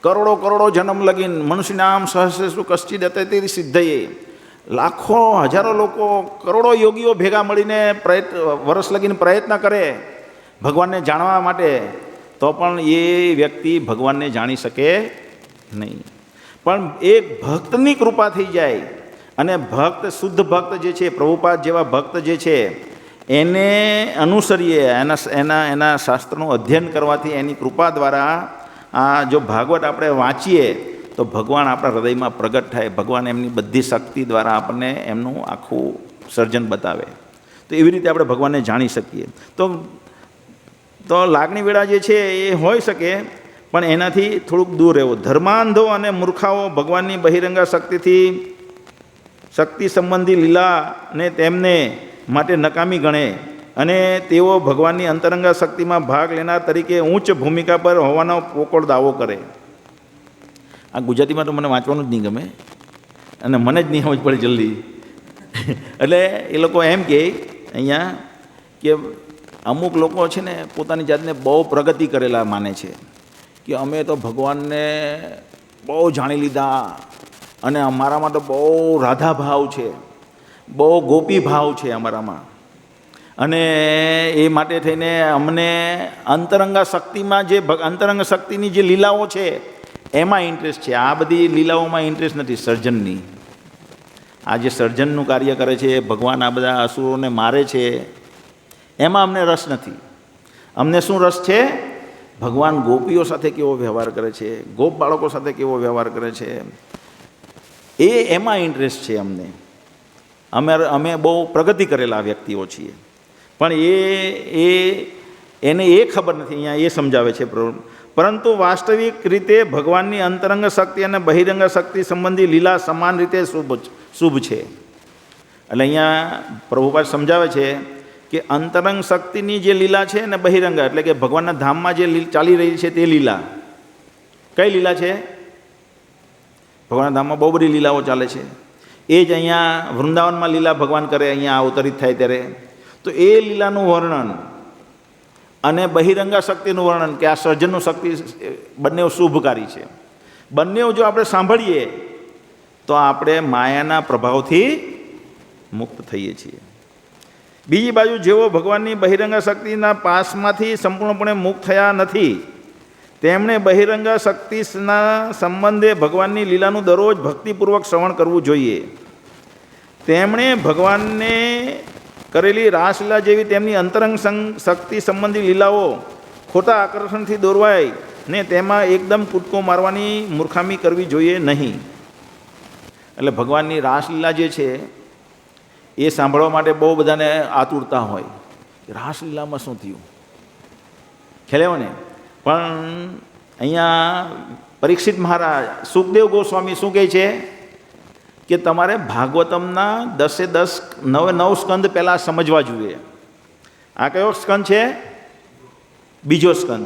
કરોડો જન્મ લગીન મનુષ્ય નામ સહસ્રેષુ કશ્ચિદ અતેતિ સિદ્ધયે, લાખો હજારો લોકો, કરોડો યોગીઓ ભેગા મળીને વર્ષ લગીને પ્રયત્ન કરે ભગવાનને જાણવા માટે, તો પણ એ વ્યક્તિ ભગવાનને જાણી શકે નહીં. પણ એક ભક્તની કૃપા થઈ જાય, અને ભક્ત, શુદ્ધ ભક્ત જે છે, પ્રભુપાદ જેવા ભક્ત જે છે, એને અનુસરીએ, એના શાસ્ત્રનું અધ્યયન કરવાથી, એની કૃપા દ્વારા આ જો ભાગવત આપણે વાંચીએ તો ભગવાન આપણા હૃદયમાં પ્રગટ થાય. ભગવાન એમની બધી શક્તિ દ્વારા આપણને એમનું આખું સર્જન બતાવે. તો એવી રીતે આપણે ભગવાનને જાણી શકીએ. તો લાગણી વેળા જે છે એ હોઈ શકે, પણ એનાથી થોડુંક દૂર રહેવું. ધર્માંધો અને મૂર્ખાઓ ભગવાનની બહિરંગા શક્તિ સંબંધી લીલાને તેમને માટે નકામી ગણે, અને તેઓ ભગવાનની અંતરંગા શક્તિમાં ભાગ લેનાર તરીકે ઉચ્ચ ભૂમિકા પર હોવાનો પોકળ દાવો કરે. આ ગુજરાતીમાં તો મને વાંચવાનું જ નહીં ગમે, અને મને જ નહીં સમજ પડે જલ્દી. એટલે એ લોકો એમ કહે અહીંયા કે અમુક લોકો છે ને પોતાની જાતને બહુ પ્રગતિ કરેલા માને છે કે અમે તો ભગવાનને બહુ જાણી લીધા, અને અમારામાં તો બહુ રાધા ભાવ છે, બહુ ગોપી ભાવ છે અમારામાં, અને એ માટે થઈને અમને અંતરંગા શક્તિની જે લીલાઓ છે એમાં ઇન્ટરેસ્ટ છે. આ બધી લીલાઓમાં ઇન્ટરેસ્ટ નથી, સર્જનની. આ જે સર્જનનું કાર્ય કરે છે, ભગવાન આ બધા અસુરોને મારે છે, એમાં અમને રસ નથી. અમને શું રસ છે? ભગવાન ગોપીઓ સાથે કેવો વ્યવહાર કરે છે, ગોપ બાળકો સાથે કેવો વ્યવહાર કરે છે, એમાં ઇન્ટરેસ્ટ છે અમને. અમે બહુ પ્રગતિ કરેલા વ્યક્તિઓ છીએ, પણ એને એ ખબર નથી. અહીંયા એ સમજાવે છે. પરંતુ વાસ્તવિક રીતે ભગવાનની અંતરંગ શક્તિ અને બહિરંગ શક્તિ સંબંધી લીલા સમાન રીતે શુભ છે. એટલે અહીંયા પ્રભુપાદ સમજાવે છે કે અંતરંગ શક્તિની જે લીલા છે ને બહિરંગ એટલે કે ભગવાનના ધામમાં જે ચાલી રહી છે તે લીલા. કઈ લીલા છે? ભગવાનના ધામમાં બહુ બધી લીલાઓ ચાલે છે. એ જ અહીંયા વૃંદાવનમાં લીલા ભગવાન કરે, અહીંયા અવતરિત થાય ત્યારે. તો એ લીલાનું વર્ણન અને બહિરંગા શક્તિનું વર્ણન કે આ સર્જનનું શક્તિ બંને શુભકારી છે. બંને જો આપણે સાંભળીએ તો આપણે માયાના પ્રભાવથી મુક્ત થઈએ છીએ. બીજી બાજુ જેઓ ભગવાનની બહિરંગા શક્તિના પાસમાંથી સંપૂર્ણપણે મુક્ત થયા નથી, તેમણે બહિરંગા શક્તિના સંબંધે ભગવાનની લીલાનું દરરોજ ભક્તિપૂર્વક શ્રવણ કરવું જોઈએ. તેમણે ભગવાનને કરેલી રાસલીલા જેવી તેમની અંતરંગ શક્તિ સંબંધી લીલાઓ ખોટા આકર્ષણથી દોરવાય ને તેમાં એકદમ કૂદકો મારવાની મૂર્ખામી કરવી જોઈએ નહીં. એટલે ભગવાનની રાસલીલા જે છે એ સાંભળવા માટે બહુ બધાને આતુરતા હોય. રાસલીલામાં શું થયું ખ્યાલ ને? પણ અહીંયા પરીક્ષિત મહારાજ સુખદેવ ગોસ્વામી શું કહે છે કે તમારે ભાગવતમના 10 9 સ્કંદ પહેલાં સમજવા જોઈએ. આ કયો સ્કંદ છે? બીજો સ્કંદ,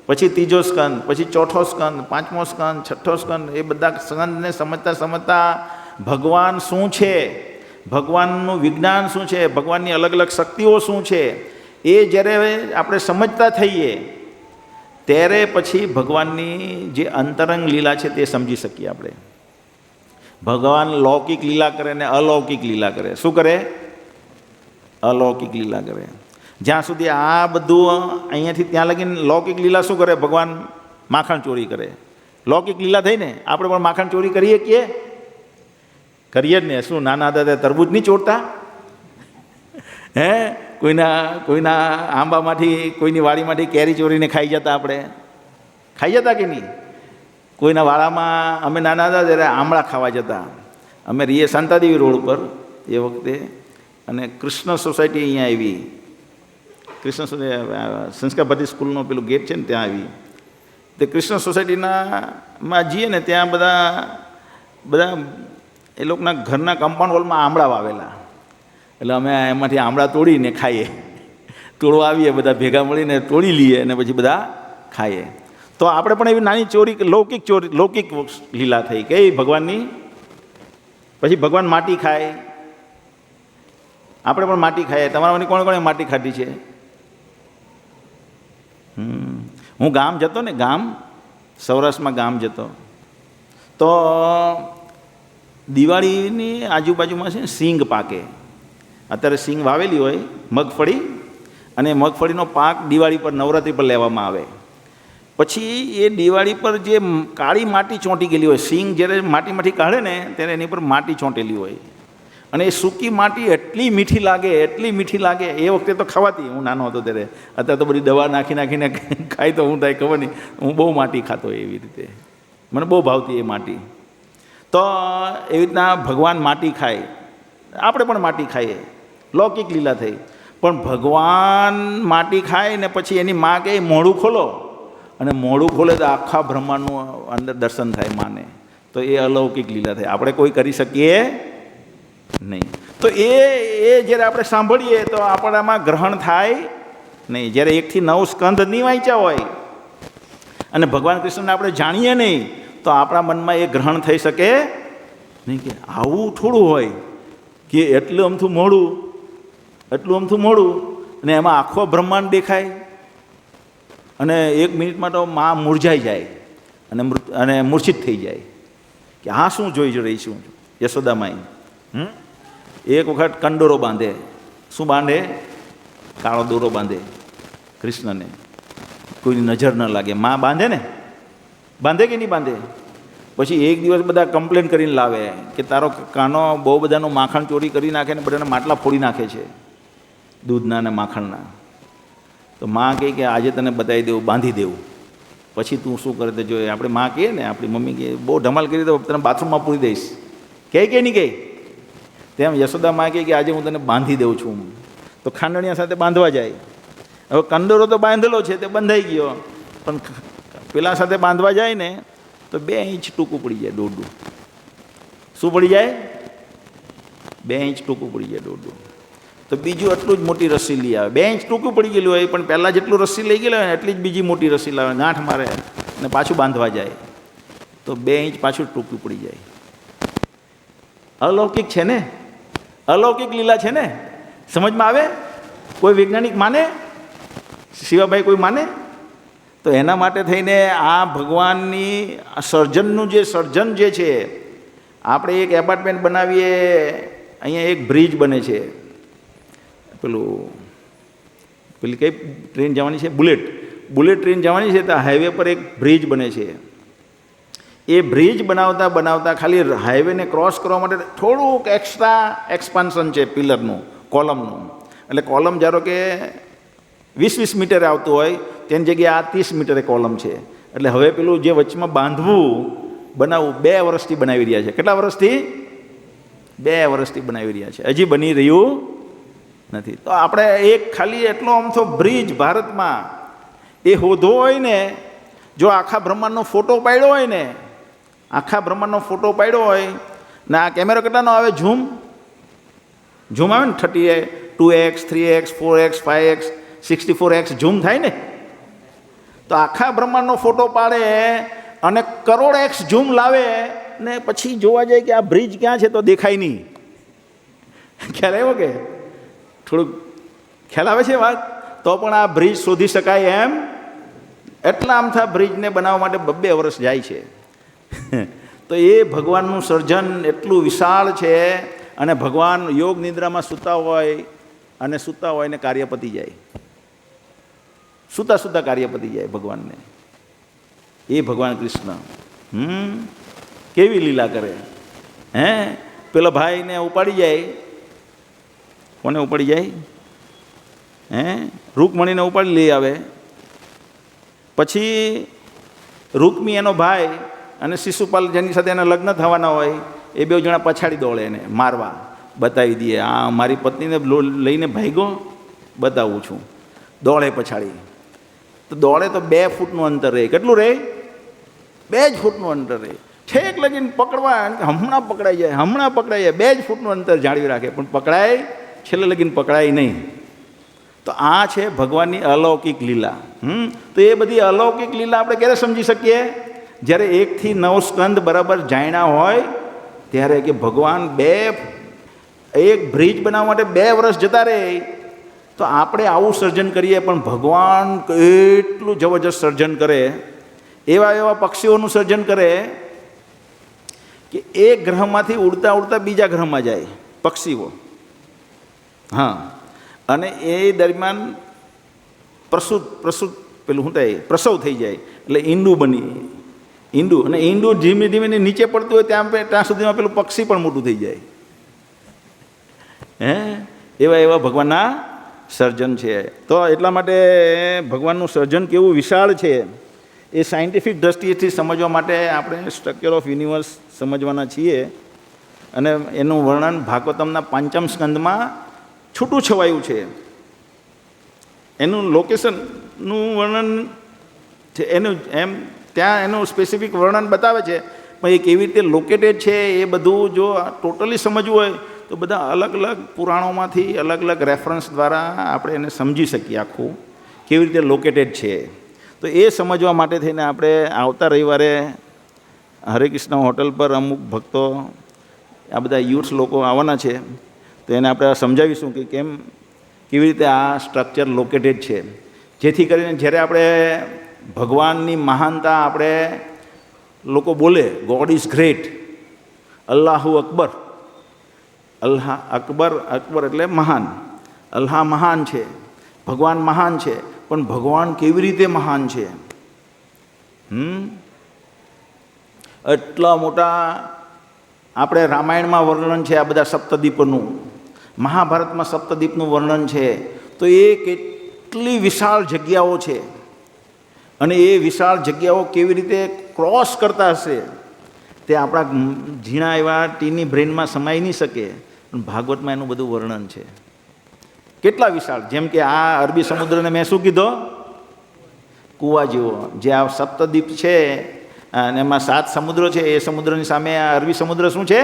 પછી ત્રીજો સ્કંદ, પછી ચોથો સ્કંદ, પાંચમો સ્કંદ, છઠ્ઠો સ્કંદ. એ બધા સ્કંદને સમજતા ભગવાન શું છે, ભગવાનનું વિજ્ઞાન શું છે, ભગવાનની અલગ અલગ શક્તિઓ શું છે, એ જ્યારે આપણે સમજતા થઈએ ત્યારે પછી ભગવાનની જે અંતરંગ લીલા છે તે સમજી શકીએ આપણે. ભગવાન લૌકિક લીલા કરે ને અલૌકિક લીલા કરે. શું કરે? અલૌકિક લીલા કરે. જ્યાં સુધી આ બધું અહીંયાથી ત્યાં લગીને લૌકિક લીલા શું કરે? ભગવાન માખણ ચોરી કરે. લૌકિક લીલા થઈ ને આપણે પણ માખણ ચોરી કરીએ કરીએ જ ને. શું નાના હતા ત્યારે તરબૂચ નહીં ચોરતા? હે, કોઈના આંબામાંથી, કોઈની વાડીમાંથી કેરી ચોરીને ખાઈ જતા. આપણે ખાઈ જતા કે નહીં? કોઈના વાડામાં અમે નાના હતા ત્યારે આમળા ખાવા જતા. અમે રહીએ શાંતાદેવી રોડ ઉપર એ વખતે, અને કૃષ્ણ સોસાયટી અહીંયા આવી. કૃષ્ણ સંસ્કાર ભારતી સ્કૂલનો પેલું ગેટ છે ને ત્યાં આવી. તે કૃષ્ણ સોસાયટીમાં જઈએ ને ત્યાં બધા એ લોકોના ઘરના કમ્પાઉન્ડ વોલમાં આમળા વાવેલા. એટલે અમે એમાંથી આમળા તોડીને ખાઈએ. તોડવા આવીએ બધા ભેગા મળીને તોડી લઈએ અને પછી બધા ખાઈએ. તો આપણે પણ એવી નાની ચોરી, લૌકિક લીલા થઈ કઈ ભગવાનની. પછી ભગવાન માટી ખાય, આપણે પણ માટી ખાઈએ. તમારામાંથી કોણે માટી ખાધી છે? હું ગામ જતો ને, સૌરાષ્ટ્રમાં ગામ જતો તો દિવાળીની આજુબાજુમાં છે ને સિંગ પાકે. અત્યારે સિંગ વાવેલી હોય મગફળી, અને મગફળીનો પાક દિવાળી પર, નવરાત્રિ પર લેવામાં આવે. પછી એ દિવાળી પર જે કાળી માટી ચોંટી ગયેલી હોય, સિંગ જ્યારે માટીમાંથી કાઢે ને ત્યારે એની પર માટી ચોંટેલી હોય, અને એ સૂકી માટી એટલી મીઠી લાગે. એ વખતે તો ખવાતી, હું નાનો હતો ત્યારે. અત્યારે તો બધી દવા નાખીને ખાઈ તો હું થાય ખબર નહીં. હું બહુ માટી ખાતો એવી રીતે, મને બહુ ભાવતી એ માટી. તો એવી રીતના ભગવાન માટી ખાય, આપણે પણ માટી ખાઈએ. લૌકિક લીલા થઈ. પણ ભગવાન માટી ખાય ને પછી એની માં કે મોઢું ખોલો, અને મોઢું ખોલે તો આખા બ્રહ્માંડનું અંદર દર્શન થાય માને. તો એ અલૌકિક લીલા થાય. આપણે કોઈ કરી શકીએ નહીં. તો એ જ્યારે આપણે સાંભળીએ તો આપણામાં ગ્રહણ થાય નહીં. જ્યારે 1 થી 9 સ્કંદ નહીં વાંચ્યા હોય અને ભગવાન કૃષ્ણને આપણે જાણીએ નહીં તો આપણા મનમાં એ ગ્રહણ થઈ શકે નહીં કે આવું થોડું હોય કે એટલું અમથું મોડું અને એમાં આખો બ્રહ્માંડ દેખાય, અને 1 મિનિટમાં તો માં મૂરઝાઈ જાય અને મૂર્છિત થઈ જાય કે આ શું જોઈ રહી છું. યશોદામાઈ એક વખત કંડોરો બાંધે. શું બાંધે? કાળો દોરો બાંધે કૃષ્ણને, કોઈની નજર ન લાગે. માં બાંધે ને, બાંધે કે નહીં બાંધે? પછી એક દિવસ બધા કમ્પ્લેન કરીને લાવે કે તારો કાનો બહુ બધાનું માખણ ચોરી કરી નાખે ને બધાના માટલા ફોડી નાખે છે, દૂધના ને માખણના. તો માં કહે કે આજે તને બતાવી દેવું, બાંધી દેવું, પછી તું શું કરે તે જોઈએ. આપણે માં કહીએ ને, આપણી મમ્મી કહે બહુ ધમાલ કરી તો તને બાથરૂમમાં પૂરી દઈશ, કહે કે નહીં કહે? તેમ યશોદા માં કહે કે આજે હું તને બાંધી દઉં છું. તો ખાંડણિયા સાથે બાંધવા જાય. હવે કંદોરો તો બાંધેલો છે તે બંધાઈ ગયો, પણ પેલા સાથે બાંધવા જાય ને તો 2 ઇંચ ટૂંકું પડી જાય, દોડું. શું પડી જાય? 2 ઇંચ ટૂંકું પડી જાય, દોડું. તો બીજું એટલું જ મોટી રસ્સી લઈ આવે. 2 ઇંચ ટૂંકું પડી ગયેલું હોય પણ પહેલાં જેટલું રસ્સી લઈ ગયેલું હોય ને એટલી જ બીજી મોટી રસ્સી લાવે, ગાંઠ મારે અને પાછું બાંધવા જાય તો 2 ઇંચ પાછું ટૂંકું પડી જાય. અલૌકિક છે ને, અલૌકિક લીલા છે ને. સમજમાં આવે? કોઈ વૈજ્ઞાનિક માને? શિવાભાઈ કોઈ માને? તો એના માટે થઈને આ ભગવાનની સર્જનનું જે સર્જન જે છે, આપણે એક એપાર્ટમેન્ટ બનાવીએ, અહીંયા એક બ્રિજ બને છે, પેલી કઈ ટ્રેન જવાની છે, બુલેટ ટ્રેન જવાની છે, તો હાઈવે પર એક બ્રિજ બને છે. એ બ્રિજ બનાવતા બનાવતા ખાલી હાઈવેને ક્રોસ કરવા માટે થોડુંક એક્સ્ટ્રા એક્સપાન્શન છે પિલરનું, કોલમનું. એટલે કોલમ ધારો કે 20-20 મીટરે આવતું હોય તેની જગ્યાએ આ 30 મીટરે કોલમ છે. એટલે હવે પેલું જે વચમાં બાંધવું બનાવવું 2 વર્ષથી બનાવી રહ્યા છે. કેટલા વર્ષથી? 2 વર્ષથી બનાવી રહ્યા છે, હજી બની રહ્યું નથી. તો આપણે એક ખાલી એટલો અમથો બ્રિજ ભારતમાં એ હોધો હોય ને, જો આખા બ્રહ્માંડનો ફોટો પાડ્યો હોય ને, આખા બ્રહ્માંડનો ફોટો પાડ્યો હોય ને, આ કેમેરો કેટલાનો આવે? ઝૂમ આવે ને, 2x 3x 4x 5x 64x zoom થાય ને. તો આખા બ્રહ્માંડનો ફોટો પાડે અને કરોડ x ઝૂમ લાવે ને પછી જોવા જાય કે આ બ્રિજ ક્યાં છે તો દેખાય નહીં. ખ્યાલ આવ્યો કે? થોડુંક ખ્યાલ આવે છે વાત? તો પણ આ બ્રિજ શોધી શકાય એમ? એટલા અમથા બ્રિજને બનાવવા માટે 2 વર્ષ જાય છે. તો એ ભગવાનનું સર્જન એટલું વિશાળ છે. અને ભગવાન યોગ નિદ્રામાં સૂતા હોય અને સૂતા હોય ને કાર્ય પતી જાય, સૂતા સૂતા કાર્ય પતી જાય ભગવાનને. એ ભગવાન કૃષ્ણ કેવી લીલા કરે. હે પેલો ભાઈને ઉપાડી જાય. કોને ઉપાડી જાય? રૂકમણીને ઉપાડી લઈ આવે. પછી રૂકમી એનો ભાઈ અને શિશુપાલ જેની સાથે એના લગ્ન થવાના હોય એ 2 જણા પછાડી દોડે એને મારવા, બતાવી દઈએ આ મારી પત્નીને લઈને ભાગ્યો, બતાવું છું. દોડે પછાડી. તો દોડે તો 2 ફૂટનું અંતર રહે. કેટલું રહે? 2 જ ફૂટનું અંતર રહે. ઠેક લગીને પકડવા હમણાં પકડાઈ જાય, હમણાં પકડાઈ જાય. 2 જ ફૂટનું અંતર જાળવી રાખે પણ પકડાય, છેલ્લે લગીને પકડાય નહીં. તો આ છે ભગવાનની અલૌકિક લીલા. તો એ બધી અલૌકિક લીલા આપણે ક્યારે સમજી શકીએ? જ્યારે 1 થી 9 સ્કંદ બરાબર જાણ્યા હોય ત્યારે, કે ભગવાન એક બ્રિજ બનાવવા માટે 2 વર્ષ જતા રહે. તો આપણે આવું સર્જન કરીએ પણ ભગવાન કેટલું જબરજસ્ત સર્જન કરે. એવા પક્ષીઓનું સર્જન કરે કે એક ગ્રહમાંથી ઉડતા ઉડતા બીજા ગ્રહમાં જાય પક્ષીઓ. હા, અને એ દરમિયાન પેલું શું થાય, પ્રસવ થઈ જાય એટલે ઈંડું અને ઈંડું ધીમે ધીમે નીચે પડતું હોય ત્યાં સુધીમાં પેલું પક્ષી પણ મોટું થઈ જાય. એવા ભગવાનના સર્જન છે. તો એટલા માટે ભગવાનનું સર્જન કેવું વિશાળ છે એ સાયન્ટિફિક દ્રષ્ટિએથી સમજવા માટે આપણે સ્ટ્રક્ચર ઓફ યુનિવર્સ સમજવાના છીએ. અને એનું વર્ણન ભાગવતમના 5મ સ્કંદમાં છૂટું છવાયું છે. એનું લોકેશનનું વર્ણન છે, એનું એમ ત્યાં એનું સ્પેસિફિક વર્ણન બતાવે છે. પણ એ કેવી રીતે લોકેટેડ છે એ બધું જો ટોટલી સમજવું હોય તો બધા અલગ અલગ પુરાણોમાંથી અલગ અલગ રેફરન્સ દ્વારા આપણે એને સમજી શકીએ આખું કેવી રીતે લોકેટેડ છે. તો એ સમજવા માટે થઈને આપણે આવતા રવિવારે હરે કૃષ્ણ હોટલ પર અમુક ભક્તો, આ બધા યુથ્સ લોકો આવવાના છે. તો એને આપણે સમજાવીશું કે કેવી રીતે આ સ્ટ્રક્ચર લોકેટેડ છે, જેથી કરીને જ્યારે આપણે ભગવાનની મહાનતા આપણે લોકો બોલે ગોડ ઇઝ ગ્રેટ, અલ્લાહુ અકબર, અલ્લાહ અકબર એટલે મહાન, અલ્લાહ મહાન છે, ભગવાન મહાન છે. પણ ભગવાન કેવી રીતે મહાન છે? એટલા મોટા આપણે રામાયણમાં વર્ણન છે આ બધા સપ્તદ્વીપનું, મહાભારતમાં સપ્તદ્વીપનું વર્ણન છે. તો એ કેટલી વિશાળ જગ્યાઓ છે અને એ વિશાળ જગ્યાઓ કેવી રીતે ક્રોસ કરતા હશે તે આપણા ઝીણા એવા ટીની બ્રેનમાં સમાઈ નહીં શકે. પણ ભાગવતમાં એનું બધું વર્ણન છે કેટલા વિશાળ. જેમ કે આ અરબી સમુદ્રને મેં શું કીધો? કૂવા જેવો. જે આ સપ્તદ્વીપ છે અને એમાં 7 સમુદ્રો છે, એ સમુદ્રની સામે આ અરબી સમુદ્ર શું છે?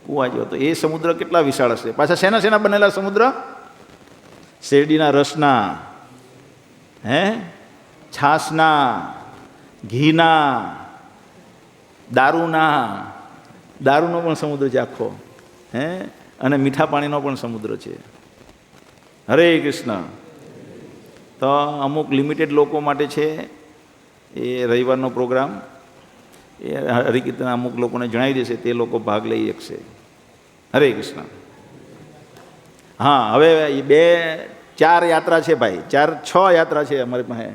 કૂવા જેવો. તો એ સમુદ્ર કેટલા વિશાળ હશે. પાછા શેના શેના બનેલા સમુદ્ર? શેરડીના રસના, છાશના, ઘીના, દારૂનો પણ સમુદ્ર છે આખો, અને મીઠા પાણીનો પણ સમુદ્ર છે. હરે કૃષ્ણ. તો અમુક લિમિટેડ લોકો માટે છે એ રવિવારનો પ્રોગ્રામ. એ હરિકીર્તન અમુક લોકોને જણાવી દેશે, તે લોકો ભાગ લઈ શકશે. હરે કૃષ્ણ. હા, હવે 2-4 યાત્રા છે ભાઈ, 4-6 યાત્રા છે અમારી પાસે.